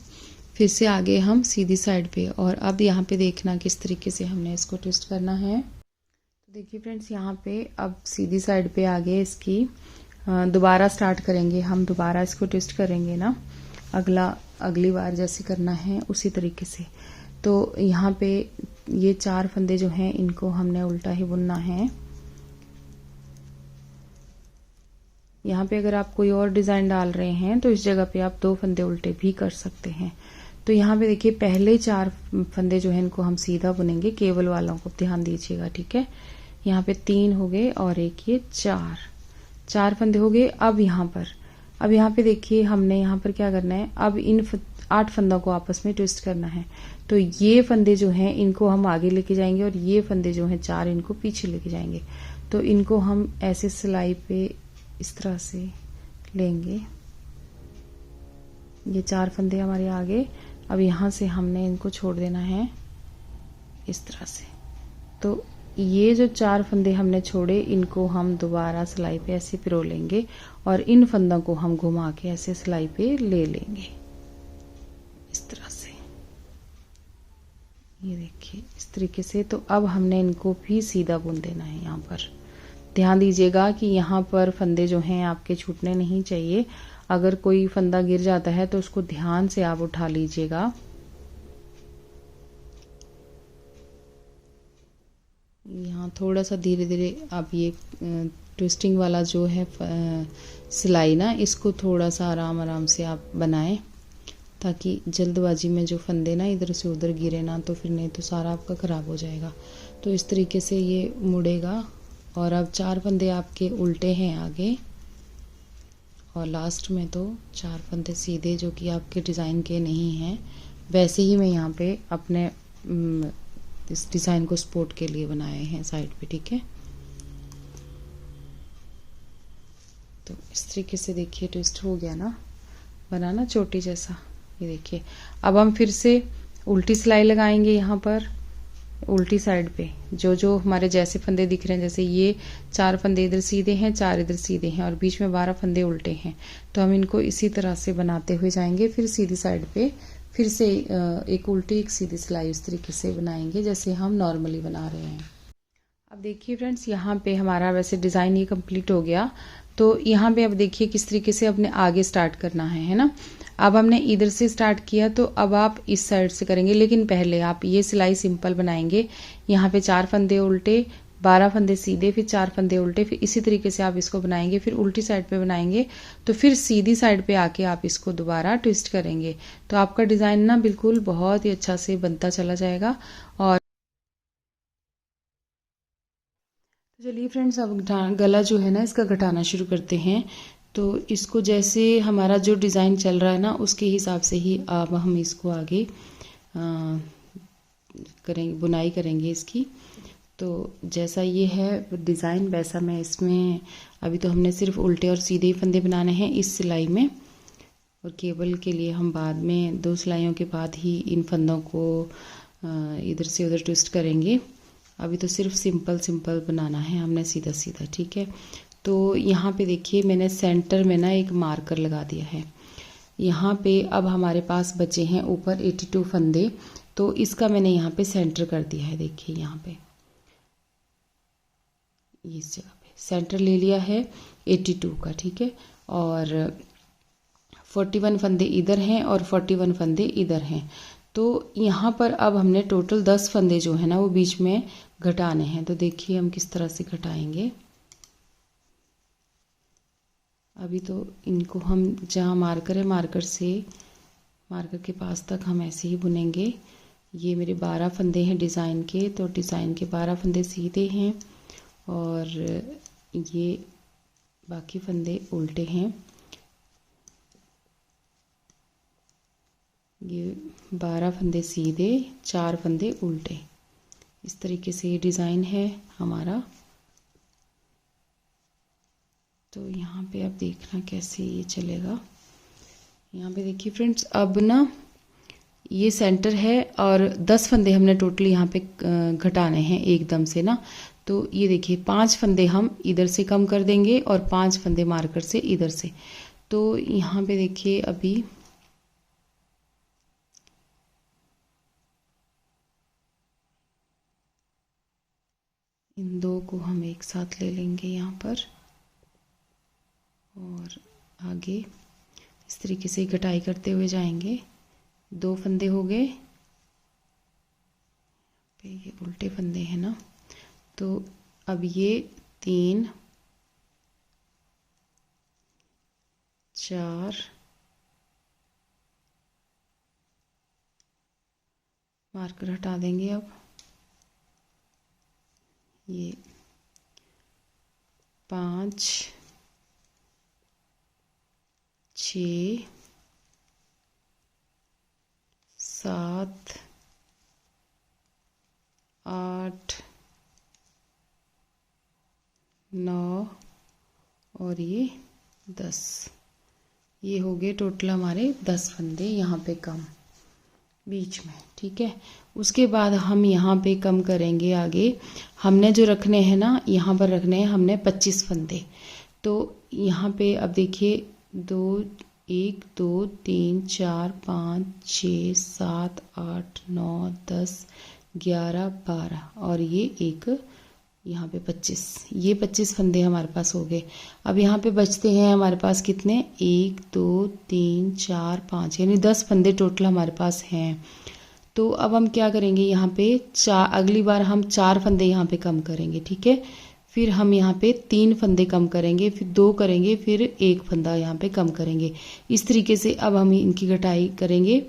फिर से आगे हम सीधी साइड पे, और अब यहाँ पे देखना किस तरीके से हमने इसको ट्विस्ट करना है। तो देखिए फ्रेंड्स यहाँ पे अब सीधी साइड पे आगे इसकी दोबारा स्टार्ट करेंगे हम, दोबारा इसको ट्विस्ट करेंगे ना, अगली बार जैसे करना है उसी तरीके से। तो यहाँ पे ये 4 फंदे जो हैं इनको हमने उल्टा ही बुनना है। यहाँ पे अगर आप कोई और डिज़ाइन डाल रहे हैं तो इस जगह पे आप 2 फंदे उल्टे भी कर सकते हैं। तो यहाँ पे देखिए पहले 4 फंदे जो हैं इनको हम सीधा बुनेंगे, केवल वालों को ध्यान दीजिएगा, ठीक है। यहाँ पे 3 हो गए और एक ये 4 फंदे हो गए। अब यहाँ पे देखिए हमने यहाँ पर क्या करना है, अब इन 8 फंदों को आपस में ट्विस्ट करना है। तो ये फंदे जो हैं इनको हम आगे लेके जाएंगे और ये फंदे जो हैं 4 इनको पीछे लेके जाएंगे। तो इनको हम ऐसे सिलाई पे इस तरह से लेंगे। ये 4 फंदे हमारे आगे, अब यहाँ से हमने इनको छोड़ देना है इस तरह से। तो ये जो 4 फंदे हमने छोड़े इनको हम दोबारा सिलाई पे ऐसे पिरो लेंगे और इन फंदों को हम घुमा के ऐसे सिलाई पे ले लेंगे इस तरह से। ये देखिए इस तरीके से। तो अब हमने इनको भी सीधा बुन देना है। यहाँ पर ध्यान दीजिएगा कि यहाँ पर फंदे जो हैं आपके छूटने नहीं चाहिए। अगर कोई फंदा गिर जाता है तो उसको ध्यान से आप उठा लीजिएगा। यहाँ थोड़ा सा धीरे धीरे आप ये ट्विस्टिंग वाला जो है सिलाई ना, इसको थोड़ा सा आराम आराम से आप बनाएं ताकि जल्दबाजी में जो फंदे ना इधर से उधर गिरे ना, तो फिर नहीं तो सारा आपका ख़राब हो जाएगा। तो इस तरीके से ये मुड़ेगा। और अब 4 फंदे आपके उल्टे हैं आगे, और लास्ट में तो 4 फंदे सीधे जो कि आपके डिज़ाइन के नहीं हैं। वैसे ही मैं यहाँ पे अपने इस डिज़ाइन को सपोर्ट के लिए बनाए हैं साइड पे, ठीक है। तो इस तरीके से देखिए ट्विस्ट हो गया ना, बनाना चोटी जैसा। ये देखिए अब हम फिर से उल्टी सिलाई लगाएंगे यहाँ पर उल्टी साइड पे। जो जो हमारे जैसे फंदे दिख रहे हैं, जैसे ये 4 फंदे इधर सीधे हैं, 4 इधर सीधे हैं और बीच में 12 फंदे उल्टे हैं, तो हम इनको इसी तरह से बनाते हुए जाएंगे। फिर सीधी साइड पे फिर से एक उल्टी एक सीधी सिलाई इस तरीके से बनाएंगे जैसे हम नॉर्मली बना रहे हैं। अब देखिए फ्रेंड्स, यहाँ पे हमारा वैसे डिज़ाइन ये कंप्लीट हो गया। तो यहाँ पे अब देखिए किस तरीके से अपने आगे स्टार्ट करना है ना। अब हमने इधर से स्टार्ट किया, तो अब आप इस साइड से करेंगे, लेकिन पहले आप ये सिलाई सिंपल बनाएंगे। यहाँ पे 4 फंदे उल्टे, 12 फंदे सीधे, फिर 4 फंदे उल्टे, फिर इसी तरीके से आप इसको बनाएंगे। फिर उल्टी साइड पे बनाएंगे, तो फिर सीधी साइड पे आके आप इसको दोबारा ट्विस्ट करेंगे। तो आपका डिज़ाइन ना बिल्कुल बहुत ही अच्छा से बनता चला जाएगा। और चलिए फ्रेंड्स, अब गला जो है ना इसका घटाना शुरू करते हैं। तो इसको जैसे हमारा जो डिज़ाइन चल रहा है ना उसके हिसाब से ही अब हम इसको आगे करेंगे, बुनाई करेंगे इसकी। तो जैसा ये है डिज़ाइन वैसा मैं इसमें, अभी तो हमने सिर्फ उल्टे और सीधे ही फंदे बनाने हैं इस सिलाई में, और केबल के लिए हम बाद में 2 सिलाइयों के बाद ही इन फंदों को इधर से उधर ट्विस्ट करेंगे। अभी तो सिर्फ सिंपल बनाना है हमने सीधा सीधा, ठीक है। तो यहाँ पे देखिए मैंने सेंटर में ना एक मार्कर लगा दिया है। यहाँ पे अब हमारे पास बचे हैं ऊपर 82 फंदे, तो इसका मैंने यहाँ पे सेंटर कर दिया है। देखिए यहाँ पे इस जगह पे सेंटर ले लिया है 82 का, ठीक है। और 41 फंदे इधर हैं और 41 फंदे इधर हैं। तो यहाँ पर अब हमने टोटल 10 फंदे जो है ना वो बीच में घटाने हैं। तो देखिए हम किस तरह से घटाएंगे। अभी तो इनको हम जहाँ मार्कर है मार्कर के पास तक हम ऐसे ही बुनेंगे। ये मेरे 12 फंदे हैं डिज़ाइन के, तो डिज़ाइन के 12 फंदे सीधे हैं और ये बाकी फंदे उल्टे हैं। ये 12 फंदे सीधे, 4 फंदे उल्टे, इस तरीके से ये डिज़ाइन है हमारा। तो यहाँ पे आप देखना कैसे ये चलेगा। यहाँ पे देखिए फ्रेंड्स, अब ना ये सेंटर है और 10 फंदे हमने टोटल यहाँ पे घटाने हैं एकदम से ना। तो ये देखिए 5 फंदे हम इधर से कम कर देंगे और 5 फंदे मार्कर से इधर से। तो यहाँ पे देखिए अभी इन 2 को हम एक साथ ले लेंगे यहाँ पर, और आगे इस तरीके से घटाई करते हुए जाएंगे। 2 फंदे हो गए, ये उल्टे फंदे हैं ना। तो अब ये 3 4 मार्कर हटा देंगे। अब ये 5 6 7 8 9 और ये 10। ये हो गए टोटल हमारे 10 फंदे यहाँ पे कम बीच में, ठीक है। उसके बाद हम यहाँ पे कम करेंगे आगे। हमने जो रखने हैं ना, यहाँ पर रखने हैं हमने 25 फंदे। तो यहाँ पे अब देखिए 1 2 3 4 5 6 7 8 9 10 11 12 और ये एक यहाँ पे 25। ये 25 फंदे हमारे पास हो गए। अब यहाँ पे बचते हैं हमारे पास कितने, 1 2 3 4 5, यानी 10 फंदे टोटल हमारे पास हैं। तो अब हम क्या करेंगे, यहाँ पे अगली बार हम 4 फंदे यहाँ पे कम करेंगे, ठीक है। फिर हम यहाँ पे 3 फंदे कम करेंगे, फिर 2 करेंगे, फिर 1 फंदा यहाँ पे कम करेंगे। इस तरीके से अब हम इनकी कटाई करेंगे।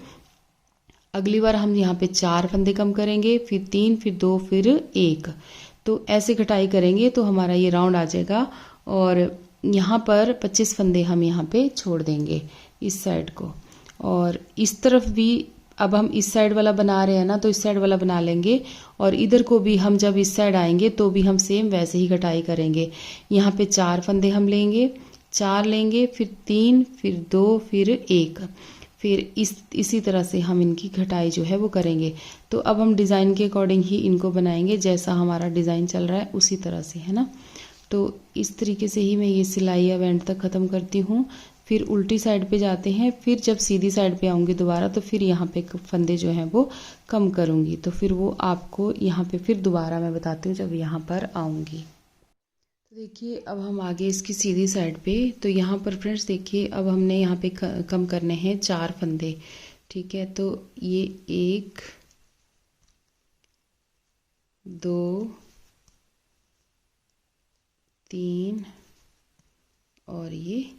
अगली बार हम यहाँ पे 4 फंदे कम करेंगे, फिर 3, फिर 2, फिर 1। तो ऐसे कटाई करेंगे तो हमारा ये राउंड आ जाएगा। और यहाँ पर 25 फंदे हम यहाँ पे छोड़ देंगे इस साइड को। और इस तरफ भी अब हम इस साइड वाला बना रहे हैं ना, तो इस साइड वाला बना लेंगे। और इधर को भी हम जब इस साइड आएंगे तो भी हम सेम वैसे ही कटाई करेंगे। यहाँ पे 4 फंदे हम लेंगे, 4 लेंगे, फिर 3, फिर 2, फिर 1। फिर इसी तरह से हम इनकी कटाई जो है वो करेंगे। तो अब हम डिज़ाइन के अकॉर्डिंग ही इनको बनाएंगे, जैसा हमारा डिज़ाइन चल रहा है उसी तरह से, है ना। तो इस तरीके से ही मैं ये सिलाई अब एंड तक ख़त्म करती हूँ। फिर उल्टी साइड पे जाते हैं, फिर जब सीधी साइड पे आऊँगी दोबारा तो फिर यहाँ पे फंदे जो हैं वो कम करूँगी। तो फिर वो आपको यहाँ पे फिर दोबारा मैं बताती हूँ जब यहाँ पर आऊँगी। तो देखिए अब हम आगे इसकी सीधी साइड पे, तो यहाँ पर फ्रेंड्स देखिए अब हमने यहाँ पे कम करने हैं 4 फंदे। ठीक है, तो ये 1, 2, 3 और ये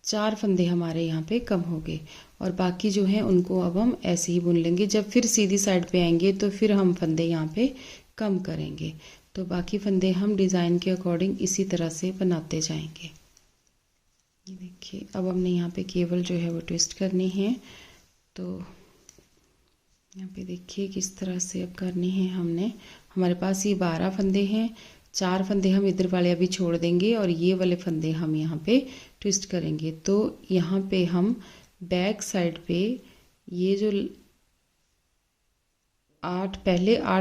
4 फंदे हमारे यहाँ पे कम हो गए। और बाकी जो है उनको अब हम ऐसे ही बुन लेंगे। जब फिर सीधी साइड पे आएंगे तो फिर हम फंदे यहाँ पे कम करेंगे। तो बाकी फंदे हम डिज़ाइन के अकॉर्डिंग इसी तरह से बनाते जाएंगे। ये देखिए अब हमने यहाँ पे केवल जो है वो ट्विस्ट करनी है। तो यहाँ पे देखिए किस तरह से अब करनी है हमने। हमारे पास ये 12 फंदे हैं, 4 फंदे हम इधर वाले अभी छोड़ देंगे और ये वाले फंदे हम यहाँ पे ट्विस्ट करेंगे। तो यहाँ पे हम बैक साइड पे ये जो 8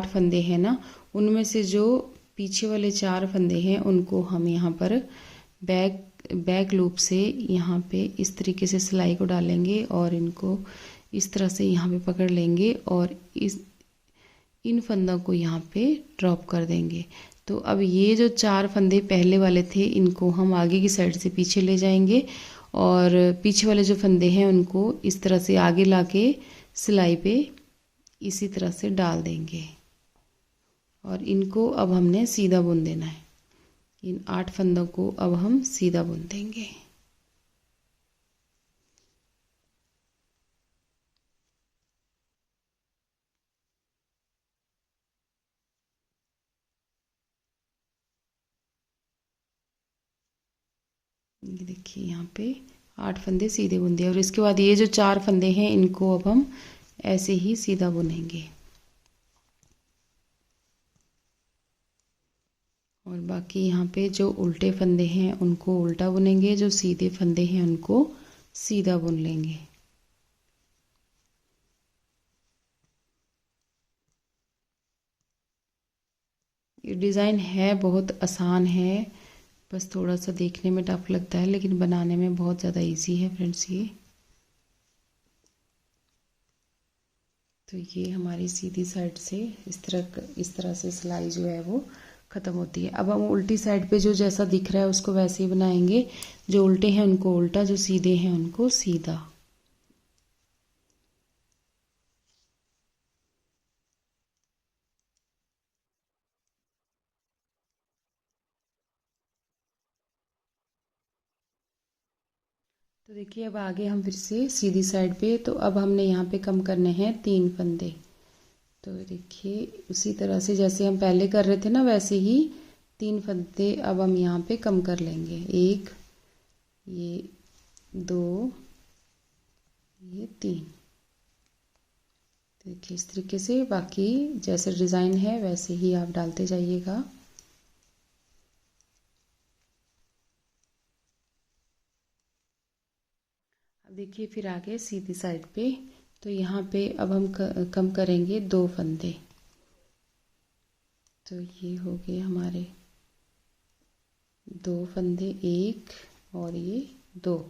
फंदे हैं ना, उनमें से जो पीछे वाले 4 फंदे हैं उनको हम यहाँ पर बैक लूप से यहाँ पे इस तरीके से सिलाई को डालेंगे और इनको इस तरह से यहाँ पे पकड़ लेंगे और इन फंदों को यहाँ पे ड्रॉप कर देंगे। तो अब ये जो 4 फंदे पहले वाले थे इनको हम आगे की साइड से पीछे ले जाएंगे और पीछे वाले जो फंदे हैं उनको इस तरह से आगे लाके सिलाई पे इसी तरह से डाल देंगे और इनको अब हमने सीधा बुन देना है। इन 8 फंदों को अब हम सीधा बुन देंगे। ये देखिए यहाँ पे 8 फंदे सीधे बुन दिए और इसके बाद ये जो 4 फंदे हैं इनको अब हम ऐसे ही सीधा बुनेंगे और बाकी यहाँ पे जो उल्टे फंदे हैं उनको उल्टा बुनेंगे, जो सीधे फंदे हैं उनको सीधा बुन लेंगे। ये डिज़ाइन है बहुत आसान है, बस थोड़ा सा देखने में टफ लगता है लेकिन बनाने में बहुत ज़्यादा इजी है फ्रेंड्स ये। तो ये हमारी सीधी साइड से इस तरह से सिलाई जो है वो ख़त्म होती है। अब हम उल्टी साइड पे जो जैसा दिख रहा है उसको वैसे ही बनाएंगे। जो उल्टे हैं उनको उल्टा, जो सीधे हैं उनको सीधा। तो देखिए अब आगे हम फिर से सीधी साइड पे, तो अब हमने यहाँ पे कम करने हैं 3 फंदे। तो देखिए उसी तरह से जैसे हम पहले कर रहे थे ना वैसे ही 3 फंदे अब हम यहाँ पे कम कर लेंगे। 1, ये 2, ये 3। देखिए इस तरीके से बाकी जैसे डिज़ाइन है वैसे ही आप डालते जाइएगा। अब देखिए फिर आगे सीधी साइड पे, तो यहाँ पे अब हम कम करेंगे 2 फंदे। तो ये हो गए हमारे 2 फंदे, 1 और ये 2। यहाँ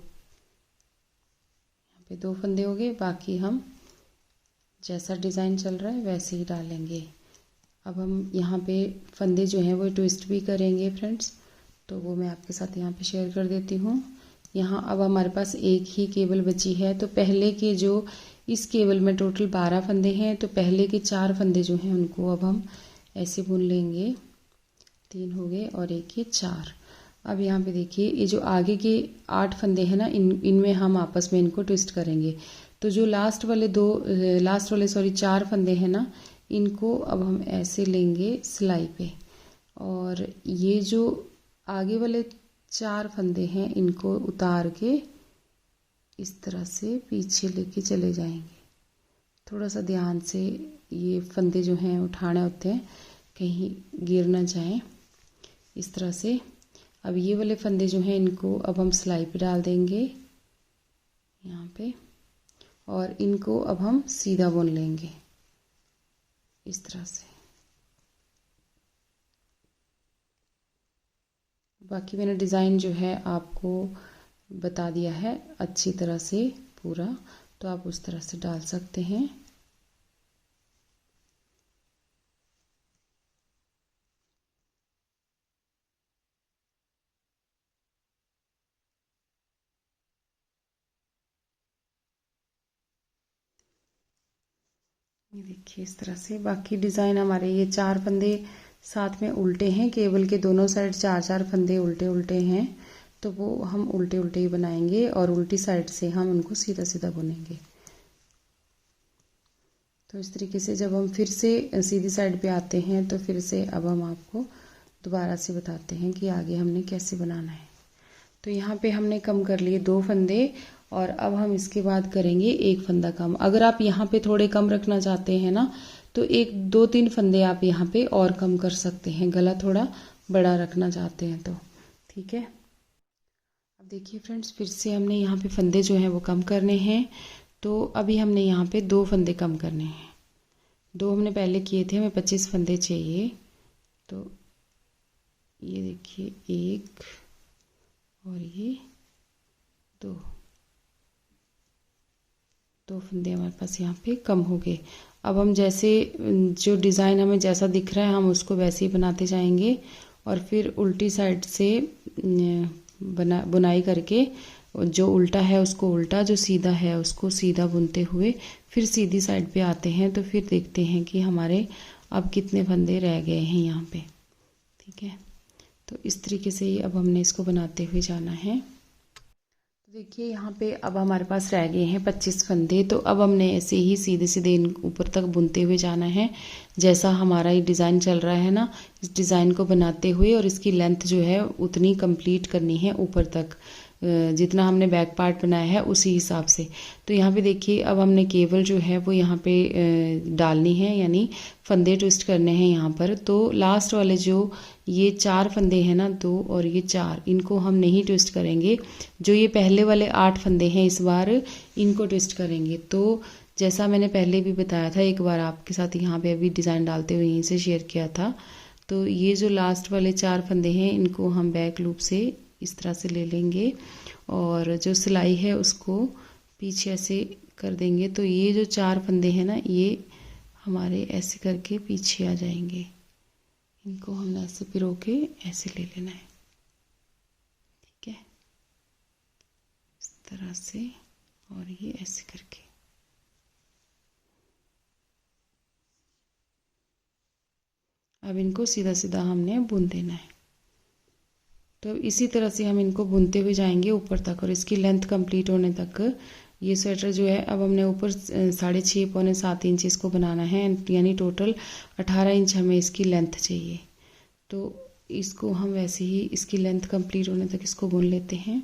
पे 2 फंदे हो गए, बाकी हम जैसा डिज़ाइन चल रहा है वैसे ही डालेंगे। अब हम यहाँ पे फंदे जो हैं वो ट्विस्ट भी करेंगे फ्रेंड्स, तो वो मैं आपके साथ यहाँ पे शेयर कर देती हूँ। यहाँ अब हमारे पास एक ही केबल बची है, तो पहले के जो इस केबल में टोटल 12 फंदे हैं, तो पहले के 4 फंदे जो हैं उनको अब हम ऐसे बुन लेंगे 3 हो गए और एक ये 4। अब यहाँ पे देखिए ये जो आगे के 8 फंदे हैं ना, इनमें हम आपस में इनको ट्विस्ट करेंगे। तो जो लास्ट वाले सॉरी 4 फंदे हैं ना, इनको अब हम ऐसे लेंगे सिलाई पे, और ये जो आगे वाले 4 फंदे हैं इनको उतार के इस तरह से पीछे लेके चले जाएंगे। थोड़ा सा ध्यान से ये फंदे जो हैं उठाने होते हैं, कहीं गिर ना जाएं, इस तरह से। अब ये वाले फंदे जो हैं इनको अब हम सिलाई पे डाल देंगे यहाँ पे, और इनको अब हम सीधा बुन लेंगे इस तरह से। बाकी मैंने डिज़ाइन जो है आपको बता दिया है अच्छी तरह से पूरा, तो आप उस तरह से डाल सकते हैं। ये देखिए इस तरह से। बाकी डिज़ाइन हमारे ये 4 फंदे साथ में उल्टे हैं, केबल के दोनों साइड 4-4 फंदे उल्टे उल्टे हैं, तो वो हम उल्टे उल्टे ही बनाएंगे और उल्टी साइड से हम उनको सीधा सीधा बुनेंगे। तो इस तरीके से जब हम फिर से सीधी साइड पे आते हैं तो फिर से अब हम आपको दोबारा से बताते हैं कि आगे हमने कैसे बनाना है। तो यहाँ पे हमने कम कर लिए 2 फंदे, और अब हम इसके बाद करेंगे 1 फंदा कम। अगर आप यहाँ पे थोड़े कम रखना चाहते हैं ना, तो 1-2-3 फंदे आप यहाँ पे और कम कर सकते हैं, गला थोड़ा बड़ा रखना चाहते हैं तो। ठीक है, अब देखिए फ्रेंड्स, फिर से हमने यहाँ पे फंदे जो हैं वो कम करने हैं। तो अभी हमने यहाँ पे 2 फंदे कम करने हैं। 2 हमने पहले किए थे, हमें 25 फंदे चाहिए। तो ये देखिए 1 और ये 2 फंदे हमारे पास यहाँ पे कम हो गए। अब हम जैसे जो डिज़ाइन हमें जैसा दिख रहा है हम उसको वैसे ही बनाते जाएंगे, और फिर उल्टी साइड से बुनाई करके जो उल्टा है उसको उल्टा, जो सीधा है उसको सीधा बुनते हुए फिर सीधी साइड पे आते हैं। तो फिर देखते हैं कि हमारे अब कितने फंदे रह गए हैं यहाँ पे। ठीक है, तो इस तरीके से ही अब हमने इसको बनाते हुए जाना है। देखिए यहाँ पे अब हमारे पास रह गए हैं 25 फंदे। तो अब हमने ऐसे ही सीधे सीधे इन ऊपर तक बुनते हुए जाना है, जैसा हमारा ये डिज़ाइन चल रहा है ना, इस डिज़ाइन को बनाते हुए, और इसकी लेंथ जो है उतनी कंप्लीट करनी है ऊपर तक, जितना हमने बैक पार्ट बनाया है उसी हिसाब से। तो यहाँ पे देखिए अब हमने केबल जो है वो यहाँ पे डालनी है, यानी फंदे ट्विस्ट करने हैं यहाँ पर। तो लास्ट वाले जो ये 4 फंदे हैं ना, 2 और ये 4, इनको हम नहीं ट्विस्ट करेंगे। जो ये पहले वाले 8 फंदे हैं इस बार इनको ट्विस्ट करेंगे। तो जैसा मैंने पहले भी बताया था, एक बार आपके साथ यहाँ पे अभी डिज़ाइन डालते हुए यहीं से शेयर किया था। तो ये जो लास्ट वाले 4 फंदे हैं इनको हम बैक लूप से इस तरह से ले लेंगे, और जो सिलाई है उसको पीछे ऐसे कर देंगे। तो ये जो 4 फंदे हैं ना, ये हमारे ऐसे करके पीछे आ जाएंगे। इनको हमने ऐसे पिरो के ऐसे ले लेना है। ठीक है, इस तरह से, और ये ऐसे करके। अब इनको सीधा सीधा हमने बुन देना है। तो इसी तरह से हम इनको बुनते हुए जाएंगे ऊपर तक, और इसकी लेंथ कंप्लीट होने तक। ये स्वेटर जो है अब हमने ऊपर 6.5 पौने 7 इंच इसको बनाना है, यानी टोटल 18 इंच हमें इसकी लेंथ चाहिए। तो इसको हम वैसे ही इसकी लेंथ कंप्लीट होने तक इसको बुन लेते हैं।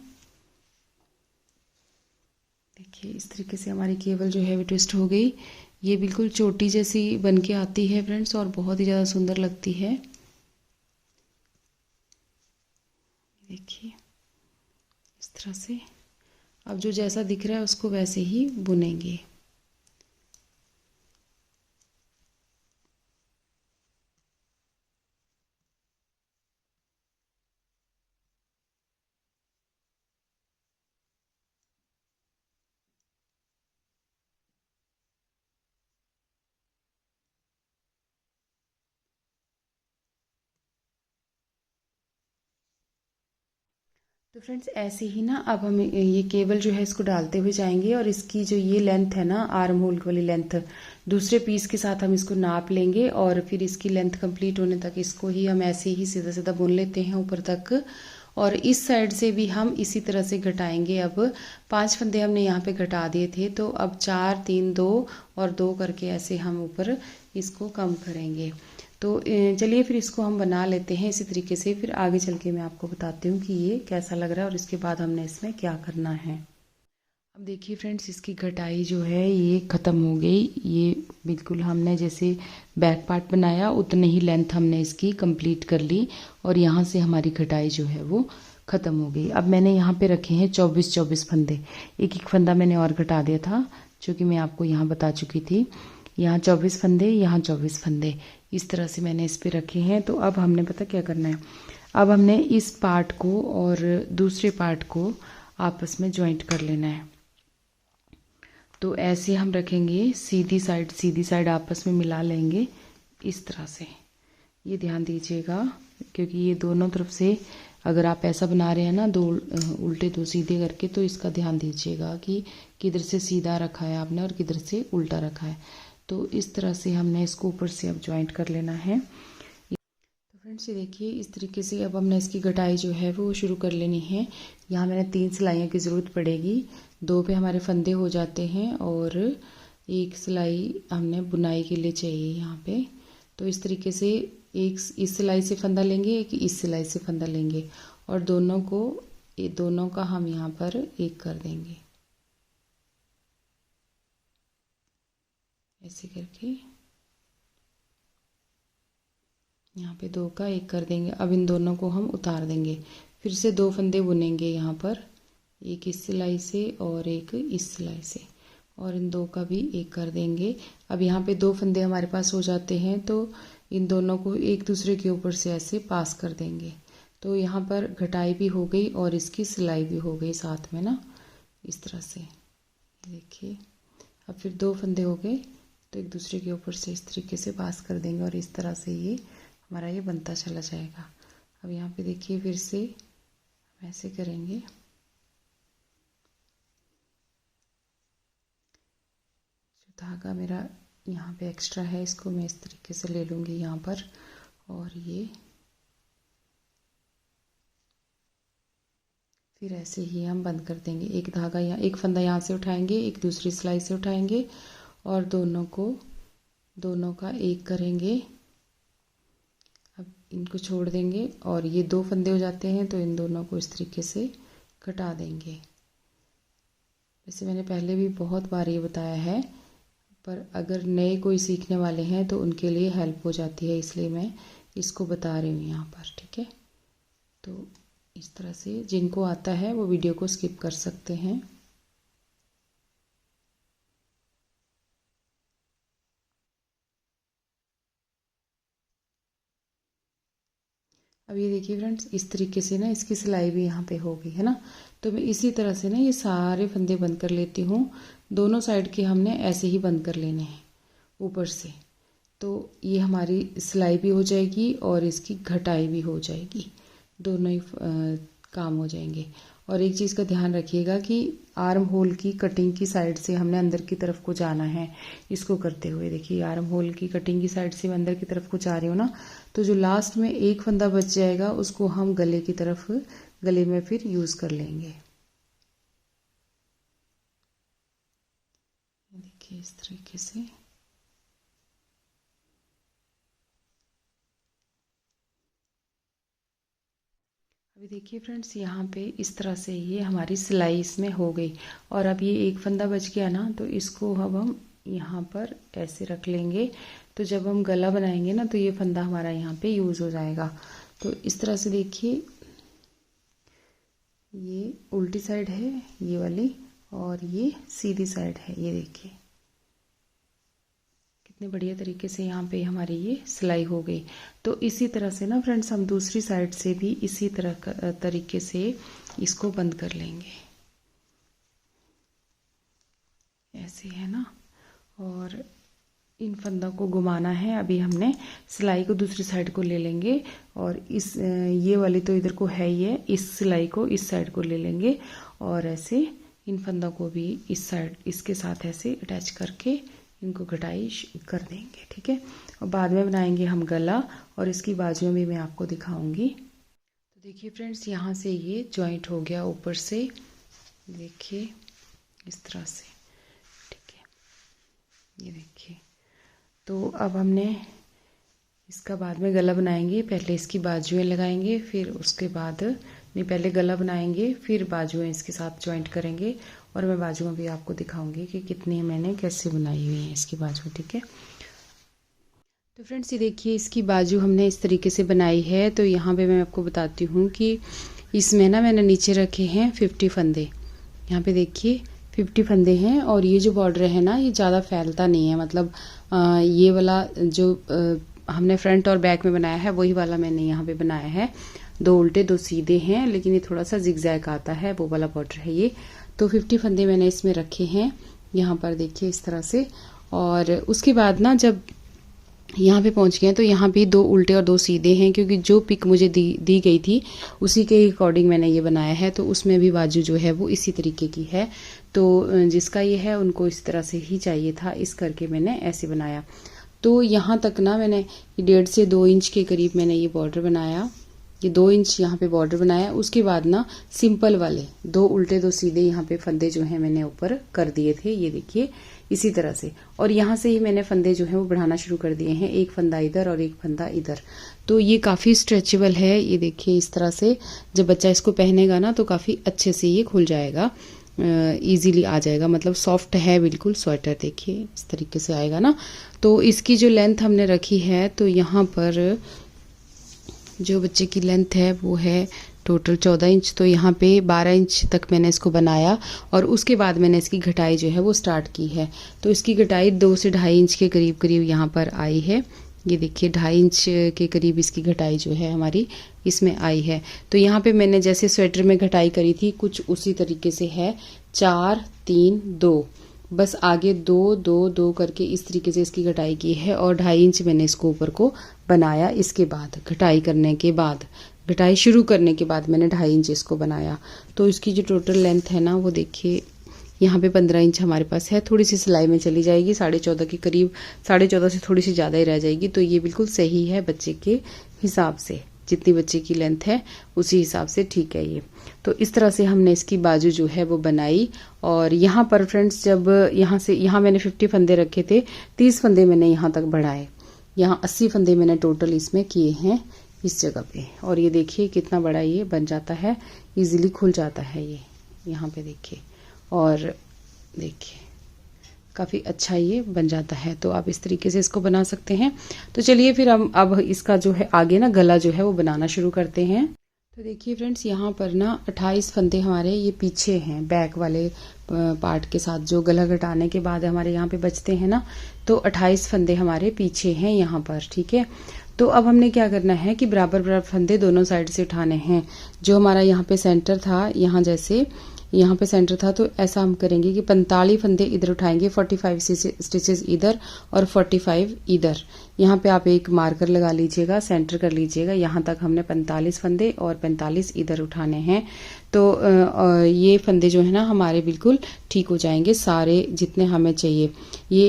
देखिए इस तरीके से हमारी केबल जो है वो ट्विस्ट हो गई। ये बिल्कुल चोटी जैसी बन के आती है फ्रेंड्स, और बहुत ही ज़्यादा सुंदर लगती है। देखिए इस तरह से अब जो जैसा दिख रहा है उसको वैसे ही बुनेंगे। तो फ्रेंड्स ऐसे ही ना अब हम ये केबल जो है इसको डालते हुए जाएंगे और इसकी जो ये लेंथ है ना आर्म होल वाली लेंथ, दूसरे पीस के साथ हम इसको नाप लेंगे और फिर इसकी लेंथ कंप्लीट होने तक इसको ही हम ऐसे ही सीधा सीधा बुन लेते हैं ऊपर तक। और इस साइड से भी हम इसी तरह से घटाएंगे। अब 5 फंदे हमने यहाँ पे घटा दिए थे, तो अब 4 3 2 और 2 करके ऐसे हम ऊपर इसको कम करेंगे। तो चलिए फिर इसको हम बना लेते हैं इसी तरीके से, फिर आगे चल के मैं आपको बताती हूँ कि ये कैसा लग रहा है और इसके बाद हमने इसमें क्या करना है। अब देखिए फ्रेंड्स, इसकी घटाई जो है ये ख़त्म हो गई। ये बिल्कुल हमने जैसे बैक पार्ट बनाया उतने ही लेंथ हमने इसकी कंप्लीट कर ली और यहाँ से हमारी घटाई जो है वो ख़त्म हो गई। अब मैंने यहाँ पे रखे हैं 24 फंदे, एक एक फंदा मैंने और घटा दिया था जो कि मैं आपको यहाँ बता चुकी थी। यहाँ 24 फंदे, यहाँ 24 फंदे, इस तरह से मैंने इस पे रखे हैं। तो अब हमने पता क्या करना है, अब हमने इस पार्ट को और दूसरे पार्ट को आपस में ज्वाइंट कर लेना है। तो ऐसे हम रखेंगे, सीधी साइड आपस में मिला लेंगे इस तरह से। ये ध्यान दीजिएगा क्योंकि ये दोनों तरफ से अगर आप ऐसा बना रहे हैं ना, दो उल्टे दो सीधे करके, तो इसका ध्यान दीजिएगा कि किधर से सीधा रखा है आपने और किधर से उल्टा रखा है। तो इस तरह से हमने इसको ऊपर से अब ज्वाइंट कर लेना है। तो फ्रेंड्स ये देखिए इस तरीके से अब हमने इसकी घटाई जो है वो शुरू कर लेनी है। यहाँ मैंने 3 सिलाइयों की ज़रूरत पड़ेगी, 2 पे हमारे फंदे हो जाते हैं और 1 सिलाई हमने बुनाई के लिए चाहिए यहाँ पे। तो इस तरीके से एक इस सिलाई से फंदा लेंगे, एक इस सिलाई से फंदा लेंगे और दोनों का हम यहाँ पर एक कर देंगे ऐसे करके। यहाँ पे 2 का एक कर देंगे। अब इन दोनों को हम उतार देंगे, फिर से 2 फंदे बुनेंगे यहाँ पर, एक इस सिलाई से और एक इस सिलाई से, और इन 2 का भी एक कर देंगे। अब यहाँ पे 2 फंदे हमारे पास हो जाते हैं, तो इन दोनों को एक दूसरे के ऊपर से ऐसे पास कर देंगे। तो यहाँ पर घटाई भी हो गई और इसकी सिलाई भी हो गई साथ में ना, इस तरह से देखिए। अब फिर 2 फंदे हो गए तो एक दूसरे के ऊपर से इस तरीके से पास कर देंगे और इस तरह से ये हमारा ये बनता चला जाएगा। अब यहाँ पे देखिए फिर से हम ऐसे करेंगे, जो धागा मेरा यहाँ पे एक्स्ट्रा है इसको मैं इस तरीके से ले लूँगी यहाँ पर, और ये फिर ऐसे ही हम बंद कर देंगे। एक धागा यहाँ, एक फंदा यहाँ से उठाएंगे, एक दूसरी सिलाई से उठाएंगे और दोनों का एक करेंगे। अब इनको छोड़ देंगे और ये 2 फंदे हो जाते हैं, तो इन दोनों को इस तरीके से कटा देंगे। वैसे मैंने पहले भी बहुत बार ये बताया है, पर अगर नए कोई सीखने वाले हैं तो उनके लिए हेल्प हो जाती है, इसलिए मैं इसको बता रही हूँ यहाँ पर, ठीक है। तो इस तरह से जिनको आता है वो वीडियो को स्किप कर सकते हैं। अब ये देखिए फ्रेंड्स, इस तरीके से ना इसकी सिलाई भी यहाँ पे हो गई है ना। तो मैं इसी तरह से ना ये सारे फंदे बंद कर लेती हूँ। दोनों साइड के हमने ऐसे ही बंद कर लेने हैं ऊपर से, तो ये हमारी सिलाई भी हो जाएगी और इसकी घटाई भी हो जाएगी, दोनों ही काम हो जाएंगे। और एक चीज़ का ध्यान रखिएगा कि आर्म होल की कटिंग की साइड से हमने अंदर की तरफ को जाना है। इसको करते हुए देखिए, आर्म होल की कटिंग की साइड से मैं अंदर की तरफ को जा रही हूँ ना, तो जो लास्ट में एक फंदा बच जाएगा उसको हम गले की तरफ, गले में फिर यूज़ कर लेंगे। देखिए इस तरीके से। अभी देखिए फ्रेंड्स, यहाँ पे इस तरह से ये हमारी सिलाई इसमें हो गई। और अब ये एक फंदा बच गया ना, तो इसको अब हम यहाँ पर ऐसे रख लेंगे। तो जब हम गला बनाएंगे ना, तो ये फंदा हमारा यहाँ पे यूज़ हो जाएगा। तो इस तरह से देखिए, ये उल्टी साइड है ये वाली और ये सीधी साइड है, ये देखिए कितने बढ़िया तरीके से यहाँ पे हमारी ये सिलाई हो गई। तो इसी तरह से ना फ्रेंड्स, हम दूसरी साइड से भी इसी तरह तरीके से इसको बंद कर लेंगे, ऐसे है ना। और इन फंदों को घुमाना है। अभी हमने सिलाई को दूसरी साइड को ले लेंगे और इस ये वाली तो इधर को है ही है, इस सिलाई को इस साइड को ले लेंगे और ऐसे इन फंदों को भी इस साइड इसके साथ ऐसे अटैच करके इनको कटाई कर देंगे, ठीक है। और बाद में बनाएंगे हम गला और इसकी बाजुओं भी मैं आपको दिखाऊंगी। तो देखिए फ्रेंड्स, यहाँ से ये जॉइंट हो गया ऊपर से, देखिए इस तरह से, ठीक है, ये देखिए। तो अब हमने इसका बाद में गला बनाएंगे, पहले इसकी बाजुएं लगाएंगे, फिर उसके बाद नहीं, पहले गला बनाएंगे फिर बाजुएं इसके साथ जॉइंट करेंगे और मैं बाजुएं भी आपको दिखाऊंगी कि कितनी मैंने कैसे बनाई हुई है इसकी बाजू, ठीक है। तो फ्रेंड्स ये देखिए, इसकी बाजू हमने इस तरीके से बनाई है। तो यहाँ पे मैं आपको बताती हूँ कि इसमें ना मैंने नीचे रखे हैं 50 फंदे, यहाँ पे देखिए 50 फंदे हैं। और ये जो बॉर्डर है ना, ये ज़्यादा फैलता नहीं है, मतलब ये वाला जो हमने फ्रंट और बैक में बनाया है वही वाला मैंने यहाँ पे बनाया है। 2 उल्टे 2 सीधे हैं, लेकिन ये थोड़ा सा जिगजैग आता है, वो वाला बॉर्डर है ये। तो 50 फंदे मैंने इसमें रखे हैं यहाँ पर, देखिए इस तरह से। और उसके बाद ना जब यहाँ पे पहुँच गए तो यहाँ भी 2 उल्टे और 2 सीधे हैं, क्योंकि जो पिक मुझे दी गई थी उसी के अकॉर्डिंग मैंने ये बनाया है। तो उसमें भी बाजू जो है वो इसी तरीके की है। तो जिसका ये है उनको इस तरह से ही चाहिए था, इस करके मैंने ऐसे बनाया। तो यहाँ तक ना मैंने 1.5 से 2 इंच के करीब मैंने ये बॉर्डर बनाया, ये 2 इंच यहाँ पे बॉर्डर बनाया। उसके बाद ना सिंपल वाले 2 उल्टे 2 सीधे यहाँ पे फंदे जो हैं मैंने ऊपर कर दिए थे, ये देखिए इसी तरह से। और यहाँ से ही मैंने फंदे जो हैं वो बढ़ाना शुरू कर दिए हैं, एक फंदा इधर और एक फंदा इधर। तो ये काफ़ी स्ट्रेचेबल है, ये देखिए इस तरह से। जब बच्चा इसको पहनेगा ना तो काफ़ी अच्छे से ये खुल जाएगा, इजीली आ जाएगा, मतलब सॉफ्ट है बिल्कुल स्वेटर, देखिए इस तरीके से आएगा ना। तो इसकी जो लेंथ हमने रखी है, तो यहाँ पर जो बच्चे की लेंथ है वो है टोटल 14 इंच। तो यहाँ पे 12 इंच तक मैंने इसको बनाया और उसके बाद मैंने इसकी घटाई जो है वो स्टार्ट की है। तो इसकी घटाई 2 से 2.5 इंच के करीब करीब यहाँ पर आई है, ये देखिए 2.5 इंच के करीब इसकी घटाई जो है हमारी इसमें आई है। तो यहाँ पे मैंने जैसे स्वेटर में घटाई करी थी कुछ उसी तरीके से है, 4 3 2, बस आगे 2 2 2 करके इस तरीके से इसकी घटाई की है। और 2.5 इंच मैंने इसको ऊपर को बनाया। इसके बाद घटाई करने के बाद, घटाई शुरू करने के बाद मैंने 2.5 इंच इसको बनाया। तो इसकी जो टोटल लेंथ है ना वो देखिए यहाँ पे 15 इंच हमारे पास है। थोड़ी सी सिलाई में चली जाएगी 14.5 के करीब, 14.5 से थोड़ी सी ज़्यादा ही रह जाएगी। तो ये बिल्कुल सही है बच्चे के हिसाब से, जितनी बच्चे की लेंथ है उसी हिसाब से ठीक है ये। तो इस तरह से हमने इसकी बाजू जो है वो बनाई। और यहाँ पर फ्रेंड्स जब यहाँ मैंने 50 फंदे रखे थे, 30 फंदे मैंने यहाँ तक बढ़ाए, यहाँ 80 फंदे मैंने टोटल इसमें किए हैं इस जगह पे। और ये देखिए कितना बड़ा ये बन जाता है, इजीली खुल जाता है ये, यहाँ पे देखिए। और देखिए काफ़ी अच्छा ये बन जाता है। तो आप इस तरीके से इसको बना सकते हैं। तो चलिए फिर हम अब इसका जो है आगे ना गला जो है वो बनाना शुरू करते हैं। तो देखिए फ्रेंड्स, यहाँ पर ना 28 फंदे हमारे ये पीछे हैं, बैक वाले पार्ट के साथ जो गला घटाने के बाद हमारे यहाँ पे बचते हैं ना, तो 28 फंदे हमारे पीछे हैं यहाँ पर, ठीक है। तो अब हमने क्या करना है कि बराबर बराबर फंदे दोनों साइड से उठाने हैं। जो हमारा यहाँ पे सेंटर था, यहाँ जैसे यहाँ पे सेंटर था, तो ऐसा हम करेंगे कि 45 फंदे इधर उठाएंगे, 45 स्टिचेस इधर और 45 इधर। यहाँ पे आप एक मार्कर लगा लीजिएगा, सेंटर कर लीजिएगा। यहाँ तक हमने 45 फंदे और 45 इधर उठाने हैं। तो ये फंदे जो है ना हमारे बिल्कुल ठीक हो जाएंगे सारे जितने हमें चाहिए। ये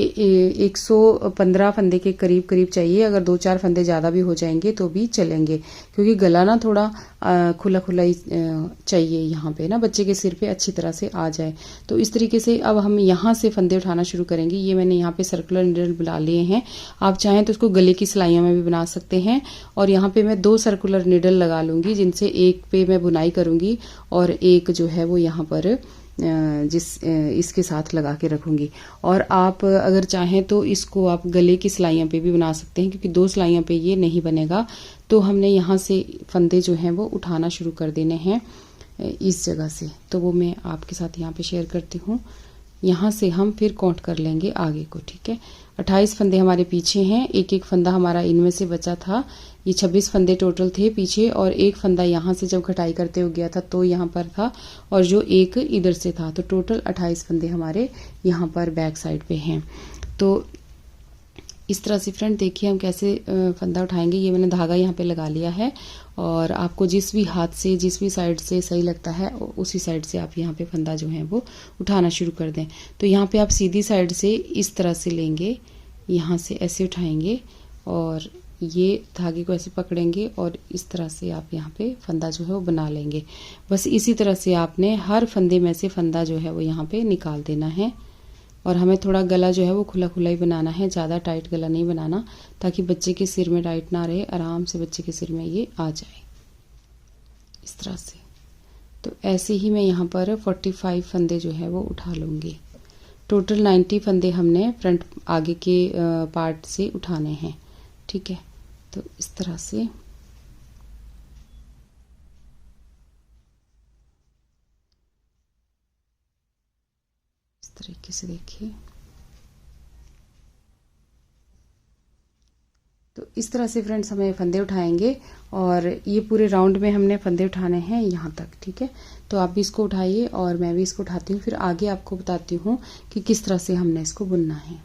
115 फंदे के करीब करीब चाहिए। अगर 2-4 फंदे ज़्यादा भी हो जाएंगे तो भी चलेंगे, क्योंकि गला ना थोड़ा खुला खुला ही चाहिए यहाँ पे ना, बच्चे के सिर पे अच्छी तरह से आ जाए। तो इस तरीके से अब हम यहाँ से फंदे उठाना शुरू करेंगे। ये मैंने यहाँ पे सर्कुलर नीडल बना लिए हैं, आप चाहें तो इसको गले की सिलाइयों में भी बना सकते हैं। और यहाँ पे मैं 2 सर्कुलर नीडल लगा लूँगी, जिनसे एक पे मैं बुनाई करूँगी और एक जो है वो यहाँ पर इसके साथ लगा के रखूँगी। और आप अगर चाहें तो इसको आप गले की सिलाइयों पे भी बना सकते हैं, क्योंकि 2 सिलाइयों पे ये नहीं बनेगा। तो हमने यहाँ से फंदे जो हैं वो उठाना शुरू कर देने हैं इस जगह से। तो वो मैं आपके साथ यहाँ पे शेयर करती हूँ। यहाँ से हम फिर काउंट कर लेंगे आगे को, ठीक है। 28 फंदे हमारे पीछे हैं, एक एक फंदा हमारा इनमें से बचा था। ये 26 फंदे टोटल थे पीछे, और एक फंदा यहाँ से जब घटाई करते हो गया था तो यहाँ पर था, और जो एक इधर से था। तो टोटल 28 फंदे हमारे यहाँ पर बैक साइड पे हैं। तो इस तरह से फ्रेंड देखिए हम कैसे फंदा उठाएंगे। ये मैंने धागा यहाँ पे लगा लिया है और आपको जिस भी हाथ से जिस भी साइड से सही लगता है उसी साइड से आप यहाँ पे फंदा जो है वो उठाना शुरू कर दें। तो यहाँ पे आप सीधी साइड से इस तरह से लेंगे, यहाँ से ऐसे उठाएंगे और ये धागे को ऐसे पकड़ेंगे और इस तरह से आप यहाँ पे फंदा जो है वो बना लेंगे। बस इसी तरह से आपने हर फंदे में से फंदा जो है वो यहाँ पे निकाल देना है। और हमें थोड़ा गला जो है वो खुला खुला ही बनाना है, ज़्यादा टाइट गला नहीं बनाना, ताकि बच्चे के सिर में टाइट ना रहे, आराम से बच्चे के सिर में ये आ जाए इस तरह से। तो ऐसे ही मैं यहाँ पर 45 फंदे जो है वो उठा लूँगी। टोटल 90 फंदे हमने फ्रंट आगे के पार्ट से उठाने हैं, ठीक है। तो इस तरह से इस तरीके से देखिए। तो इस तरह से फ्रेंड्स हमें फंदे उठाएंगे और ये पूरे राउंड में हमने फंदे उठाने हैं यहाँ तक, ठीक है। तो आप भी इसको उठाइए और मैं भी इसको उठाती हूँ, फिर आगे आपको बताती हूँ कि किस तरह से हमने इसको बुनना है।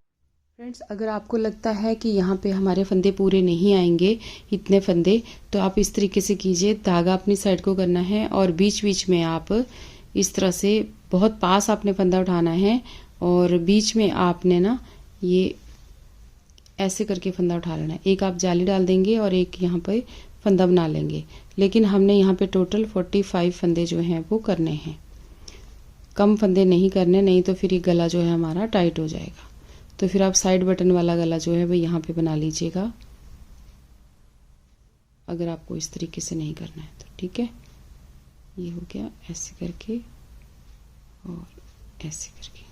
फ्रेंड्स अगर आपको लगता है कि यहाँ पे हमारे फंदे पूरे नहीं आएंगे इतने फंदे, तो आप इस तरीके से कीजिए, धागा अपनी साइड को करना है और बीच बीच में आप इस तरह से बहुत पास आपने फंदा उठाना है और बीच में आपने ना ये ऐसे करके फंदा उठा लेना है। एक आप जाली डाल देंगे और एक यहाँ पे फंदा बना लेंगे। लेकिन हमने यहाँ पे टोटल 45 फंदे जो हैं वो करने हैं, कम फंदे नहीं करने, नहीं तो फिर ये गला जो है हमारा टाइट हो जाएगा। तो फिर आप साइड बटन वाला गला जो है वो यहाँ पे बना लीजिएगा, अगर आपको इस तरीके से नहीं करना है तो, ठीक है। ये हो गया ऐसे करके और ऐसे करके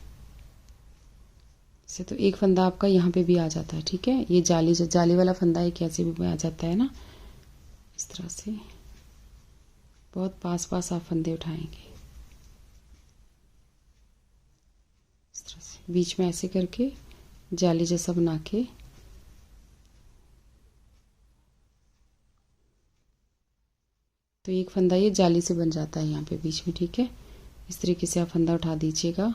से। तो एक फंदा आपका यहाँ पे भी आ जाता है, ठीक है। ये जाली वाला फंदा एक ऐसे भी आ जाता है ना, इस तरह से बहुत पास पास आप फंदे उठाएंगे इस तरह से, बीच में ऐसे करके जाली जैसा बना के। तो एक फंदा ये जाली से बन जाता है यहाँ पे बीच में, ठीक है। इस तरीके से आप फंदा उठा दीजिएगा।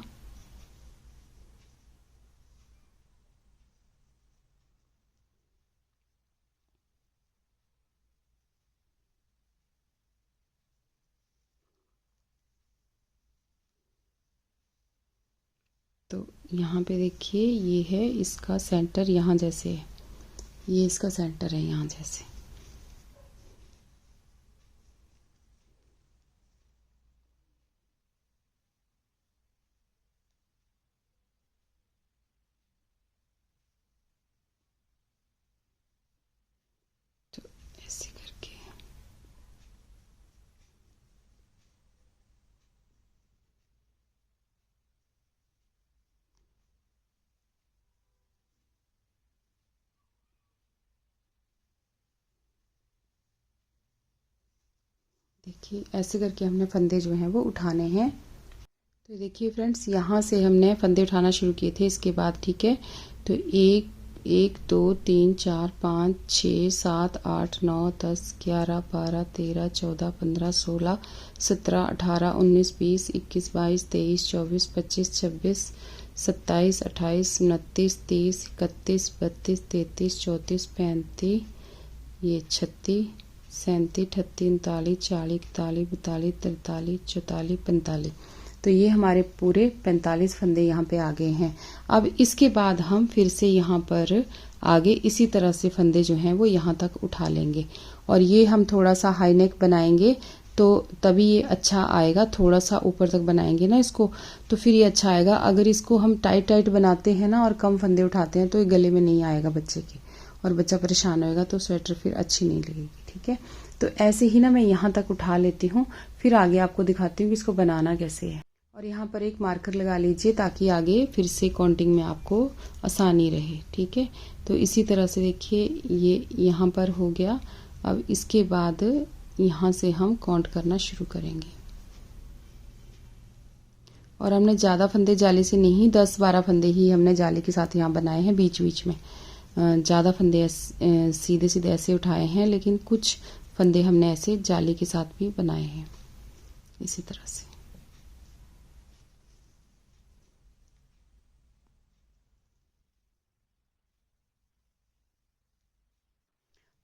तो यहाँ पे देखिए ये है इसका सेंटर, यहाँ जैसे है, ये इसका सेंटर है यहाँ जैसे। तो ऐसे करके देखिए, ऐसे करके हमने फंदे जो हैं वो उठाने हैं। तो देखिए फ्रेंड्स, यहाँ से हमने फंदे उठाना शुरू किए थे इसके बाद, ठीक है। तो एक एक दो तीन चार पाँच छः सात आठ नौ 10 11 12 13 14 15 16 17 18 19 20 21 22 23 24 25 26 27 28 29 30 31 32 33 34 35 ये 36 37 38 39 40 41 42 43 44 45। तो ये हमारे पूरे 45 फंदे यहाँ पे आ गए हैं। अब इसके बाद हम फिर से यहाँ पर आगे इसी तरह से फंदे जो हैं वो यहाँ तक उठा लेंगे और ये हम थोड़ा सा हाई नेक बनाएंगे तो तभी ये अच्छा आएगा। थोड़ा सा ऊपर तक बनाएंगे ना इसको तो फिर ये अच्छा आएगा। अगर इसको हम टाइट टाइट बनाते हैं ना और कम फंदे उठाते हैं तो ये गले में नहीं आएगा बच्चे के और बच्चा परेशान होएगा, तो स्वेटर फिर अच्छी नहीं लगेगी, ठीक है। तो ऐसे ही ना मैं यहाँ तक उठा लेती हूँ, फिर आगे आपको दिखाती हूँ कि इसको बनाना कैसे है। और यहाँ पर एक मार्कर लगा लीजिए ताकि आगे फिर से काउंटिंग में आपको आसानी रहे, ठीक है। तो इसी तरह से देखिए ये यहाँ पर हो गया। अब इसके बाद यहाँ से हम काउंट करना शुरू करेंगे और हमने ज़्यादा फंदे जाली से नहीं, 10-12 फंदे ही हमने जाली के साथ यहाँ बनाए हैं बीच बीच में। ज़्यादा फंदे सीधे सीधे ऐसे उठाए हैं, लेकिन कुछ फंदे हमने ऐसे जाली के साथ भी बनाए हैं इसी तरह से।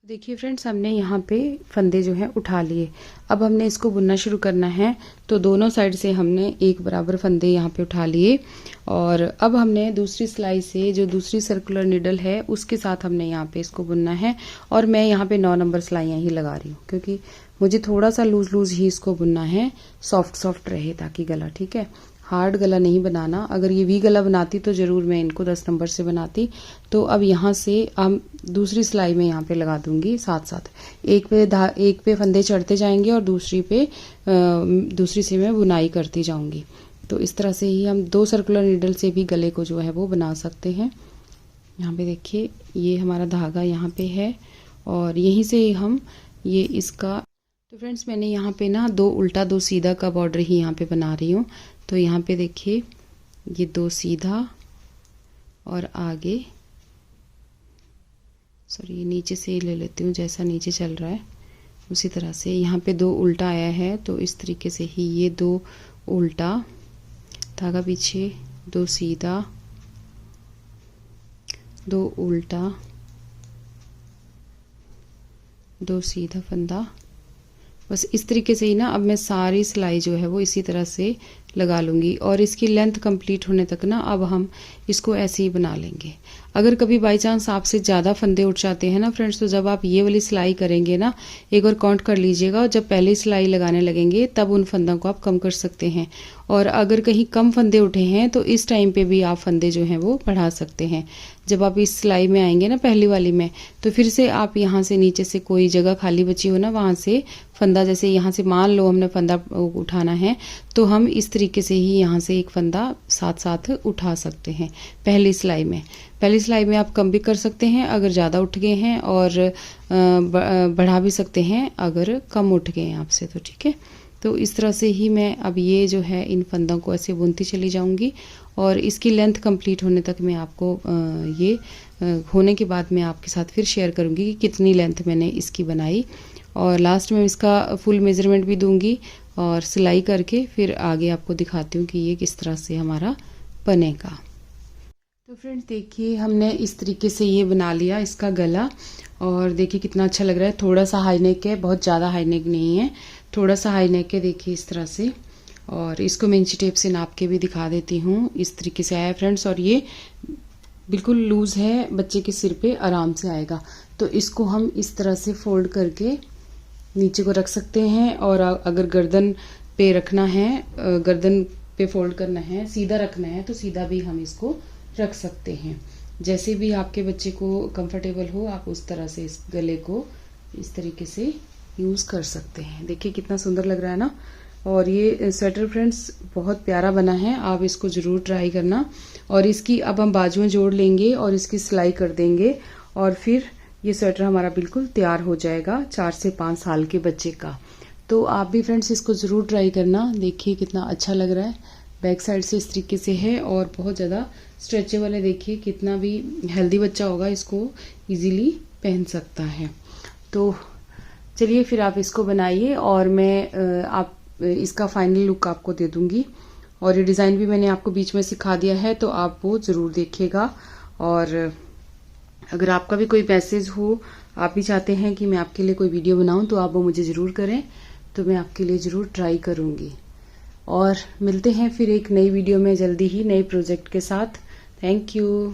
देखिए फ्रेंड्स, हमने यहाँ पे फंदे जो हैं उठा लिए। अब हमने इसको बुनना शुरू करना है। तो दोनों साइड से हमने एक बराबर फंदे यहाँ पे उठा लिए और अब हमने दूसरी सिलाई से जो दूसरी सर्कुलर निडल है उसके साथ हमने यहाँ पे इसको बुनना है। और मैं यहाँ पे 9 नंबर सिलाइयाँ ही लगा रही हूँ क्योंकि मुझे थोड़ा सा लूज लूज ही इसको बुनना है, सॉफ्ट सॉफ्ट रहे ताकि गला, ठीक है, हार्ड गला नहीं बनाना। अगर ये वी गला बनाती तो ज़रूर मैं इनको 10 नंबर से बनाती। तो अब यहाँ से हम दूसरी सिलाई में यहाँ पे लगा दूंगी साथ साथ, एक पे फंदे चढ़ते जाएंगे और दूसरी से मैं बुनाई करती जाऊंगी। तो इस तरह से ही हम 2 सर्कुलर नीडल से भी गले को जो है वो बना सकते हैं। यहाँ पे देखिए ये हमारा धागा यहाँ पे है और यहीं से हम ये इसका, तो फ्रेंड्स मैंने यहाँ पे ना 2 उल्टा 2 सीधा का बॉर्डर ही यहाँ पे बना रही हूँ। तो यहाँ पे देखिए ये 2 सीधा और आगे, सॉरी ये नीचे से ही ले लेती हूँ, जैसा नीचे चल रहा है उसी तरह से यहाँ पे 2 उल्टा आया है। तो इस तरीके से ही ये 2 उल्टा धागा पीछे, 2 सीधा, 2 उल्टा, 2 सीधा फंदा, बस इस तरीके से ही ना अब मैं सारी सिलाई जो है वो इसी तरह से लगा लूँगी। और इसकी लेंथ कंप्लीट होने तक ना अब हम इसको ऐसे ही बना लेंगे। अगर कभी बाई चांस आपसे ज़्यादा फंदे उठ जाते हैं ना फ्रेंड्स, तो जब आप ये वाली सिलाई करेंगे ना, एक बार काउंट कर लीजिएगा और जब पहली सिलाई लगाने लगेंगे तब उन फंदों को आप कम कर सकते हैं। और अगर कहीं कम फंदे उठे हैं तो इस टाइम पे भी आप फंदे जो हैं वो बढ़ा सकते हैं। जब आप इस सिलाई में आएंगे ना पहली वाली में, तो फिर से आप यहाँ से नीचे से कोई जगह खाली बची हो ना, वहाँ से फंदा, जैसे यहाँ से मान लो हमने फंदा उठाना है तो हम इस तरीके से ही यहाँ से एक फंदा साथ साथ उठा सकते हैं पहली सिलाई में। पहली सिलाई में आप कम भी कर सकते हैं अगर ज़्यादा उठ गए हैं, और बढ़ा भी सकते हैं अगर कम उठ गए हैं आपसे, तो ठीक है। तो इस तरह से ही मैं अब ये जो है इन फंदों को ऐसे बुनती चली जाऊंगी और इसकी लेंथ कंप्लीट होने तक मैं आपको ये होने के बाद मैं आपके साथ फिर शेयर करूंगी कि कितनी लेंथ मैंने इसकी बनाई। और लास्ट में इसका फुल मेजरमेंट भी दूंगी और सिलाई करके फिर आगे आपको दिखाती हूँ कि ये किस तरह से हमारा बनेगा। तो फ्रेंड्स देखिए हमने इस तरीके से ये बना लिया इसका गला, और देखिए कितना अच्छा लग रहा है। थोड़ा सा हाई नेक है, बहुत ज़्यादा हाई नेक नहीं है, थोड़ा सा हाई नेक है, देखिए इस तरह से। और इसको मैं इंची टेप से नाप के भी दिखा देती हूँ। इस तरीके से आया फ्रेंड्स, और ये बिल्कुल लूज़ है, बच्चे के सिर पे आराम से आएगा। तो इसको हम इस तरह से फोल्ड करके नीचे को रख सकते हैं, और अगर गर्दन पे रखना है, गर्दन पे फोल्ड करना है, सीधा रखना है तो सीधा भी हम इसको रख सकते हैं। जैसे भी आपके बच्चे को कंफर्टेबल हो आप उस तरह से इस गले को इस तरीके से यूज़ कर सकते हैं। देखिए कितना सुंदर लग रहा है ना। और ये स्वेटर फ्रेंड्स बहुत प्यारा बना है, आप इसको ज़रूर ट्राई करना। और इसकी अब हम बाजुएं जोड़ लेंगे और इसकी सिलाई कर देंगे, और फिर ये स्वेटर हमारा बिल्कुल तैयार हो जाएगा 4 से 5 साल के बच्चे का। तो आप भी फ्रेंड्स इसको ज़रूर ट्राई करना। देखिए कितना अच्छा लग रहा है, बैक साइड से इस तरीके से है और बहुत ज़्यादा स्ट्रेचेबल है। देखिए कितना भी हेल्दी बच्चा होगा इसको इजीली पहन सकता है। तो चलिए फिर आप इसको बनाइए और मैं आप इसका फाइनल लुक आपको दे दूंगी। और ये डिज़ाइन भी मैंने आपको बीच में सिखा दिया है, तो आप वो ज़रूर देखिएगा। और अगर आपका भी कोई मैसेज हो, आप भी चाहते हैं कि मैं आपके लिए कोई वीडियो बनाऊं, तो आप वो मुझे ज़रूर करें, तो मैं आपके लिए ज़रूर ट्राई करूंगी। और मिलते हैं फिर एक नई वीडियो में जल्दी ही, नए प्रोजेक्ट के साथ। Thank you.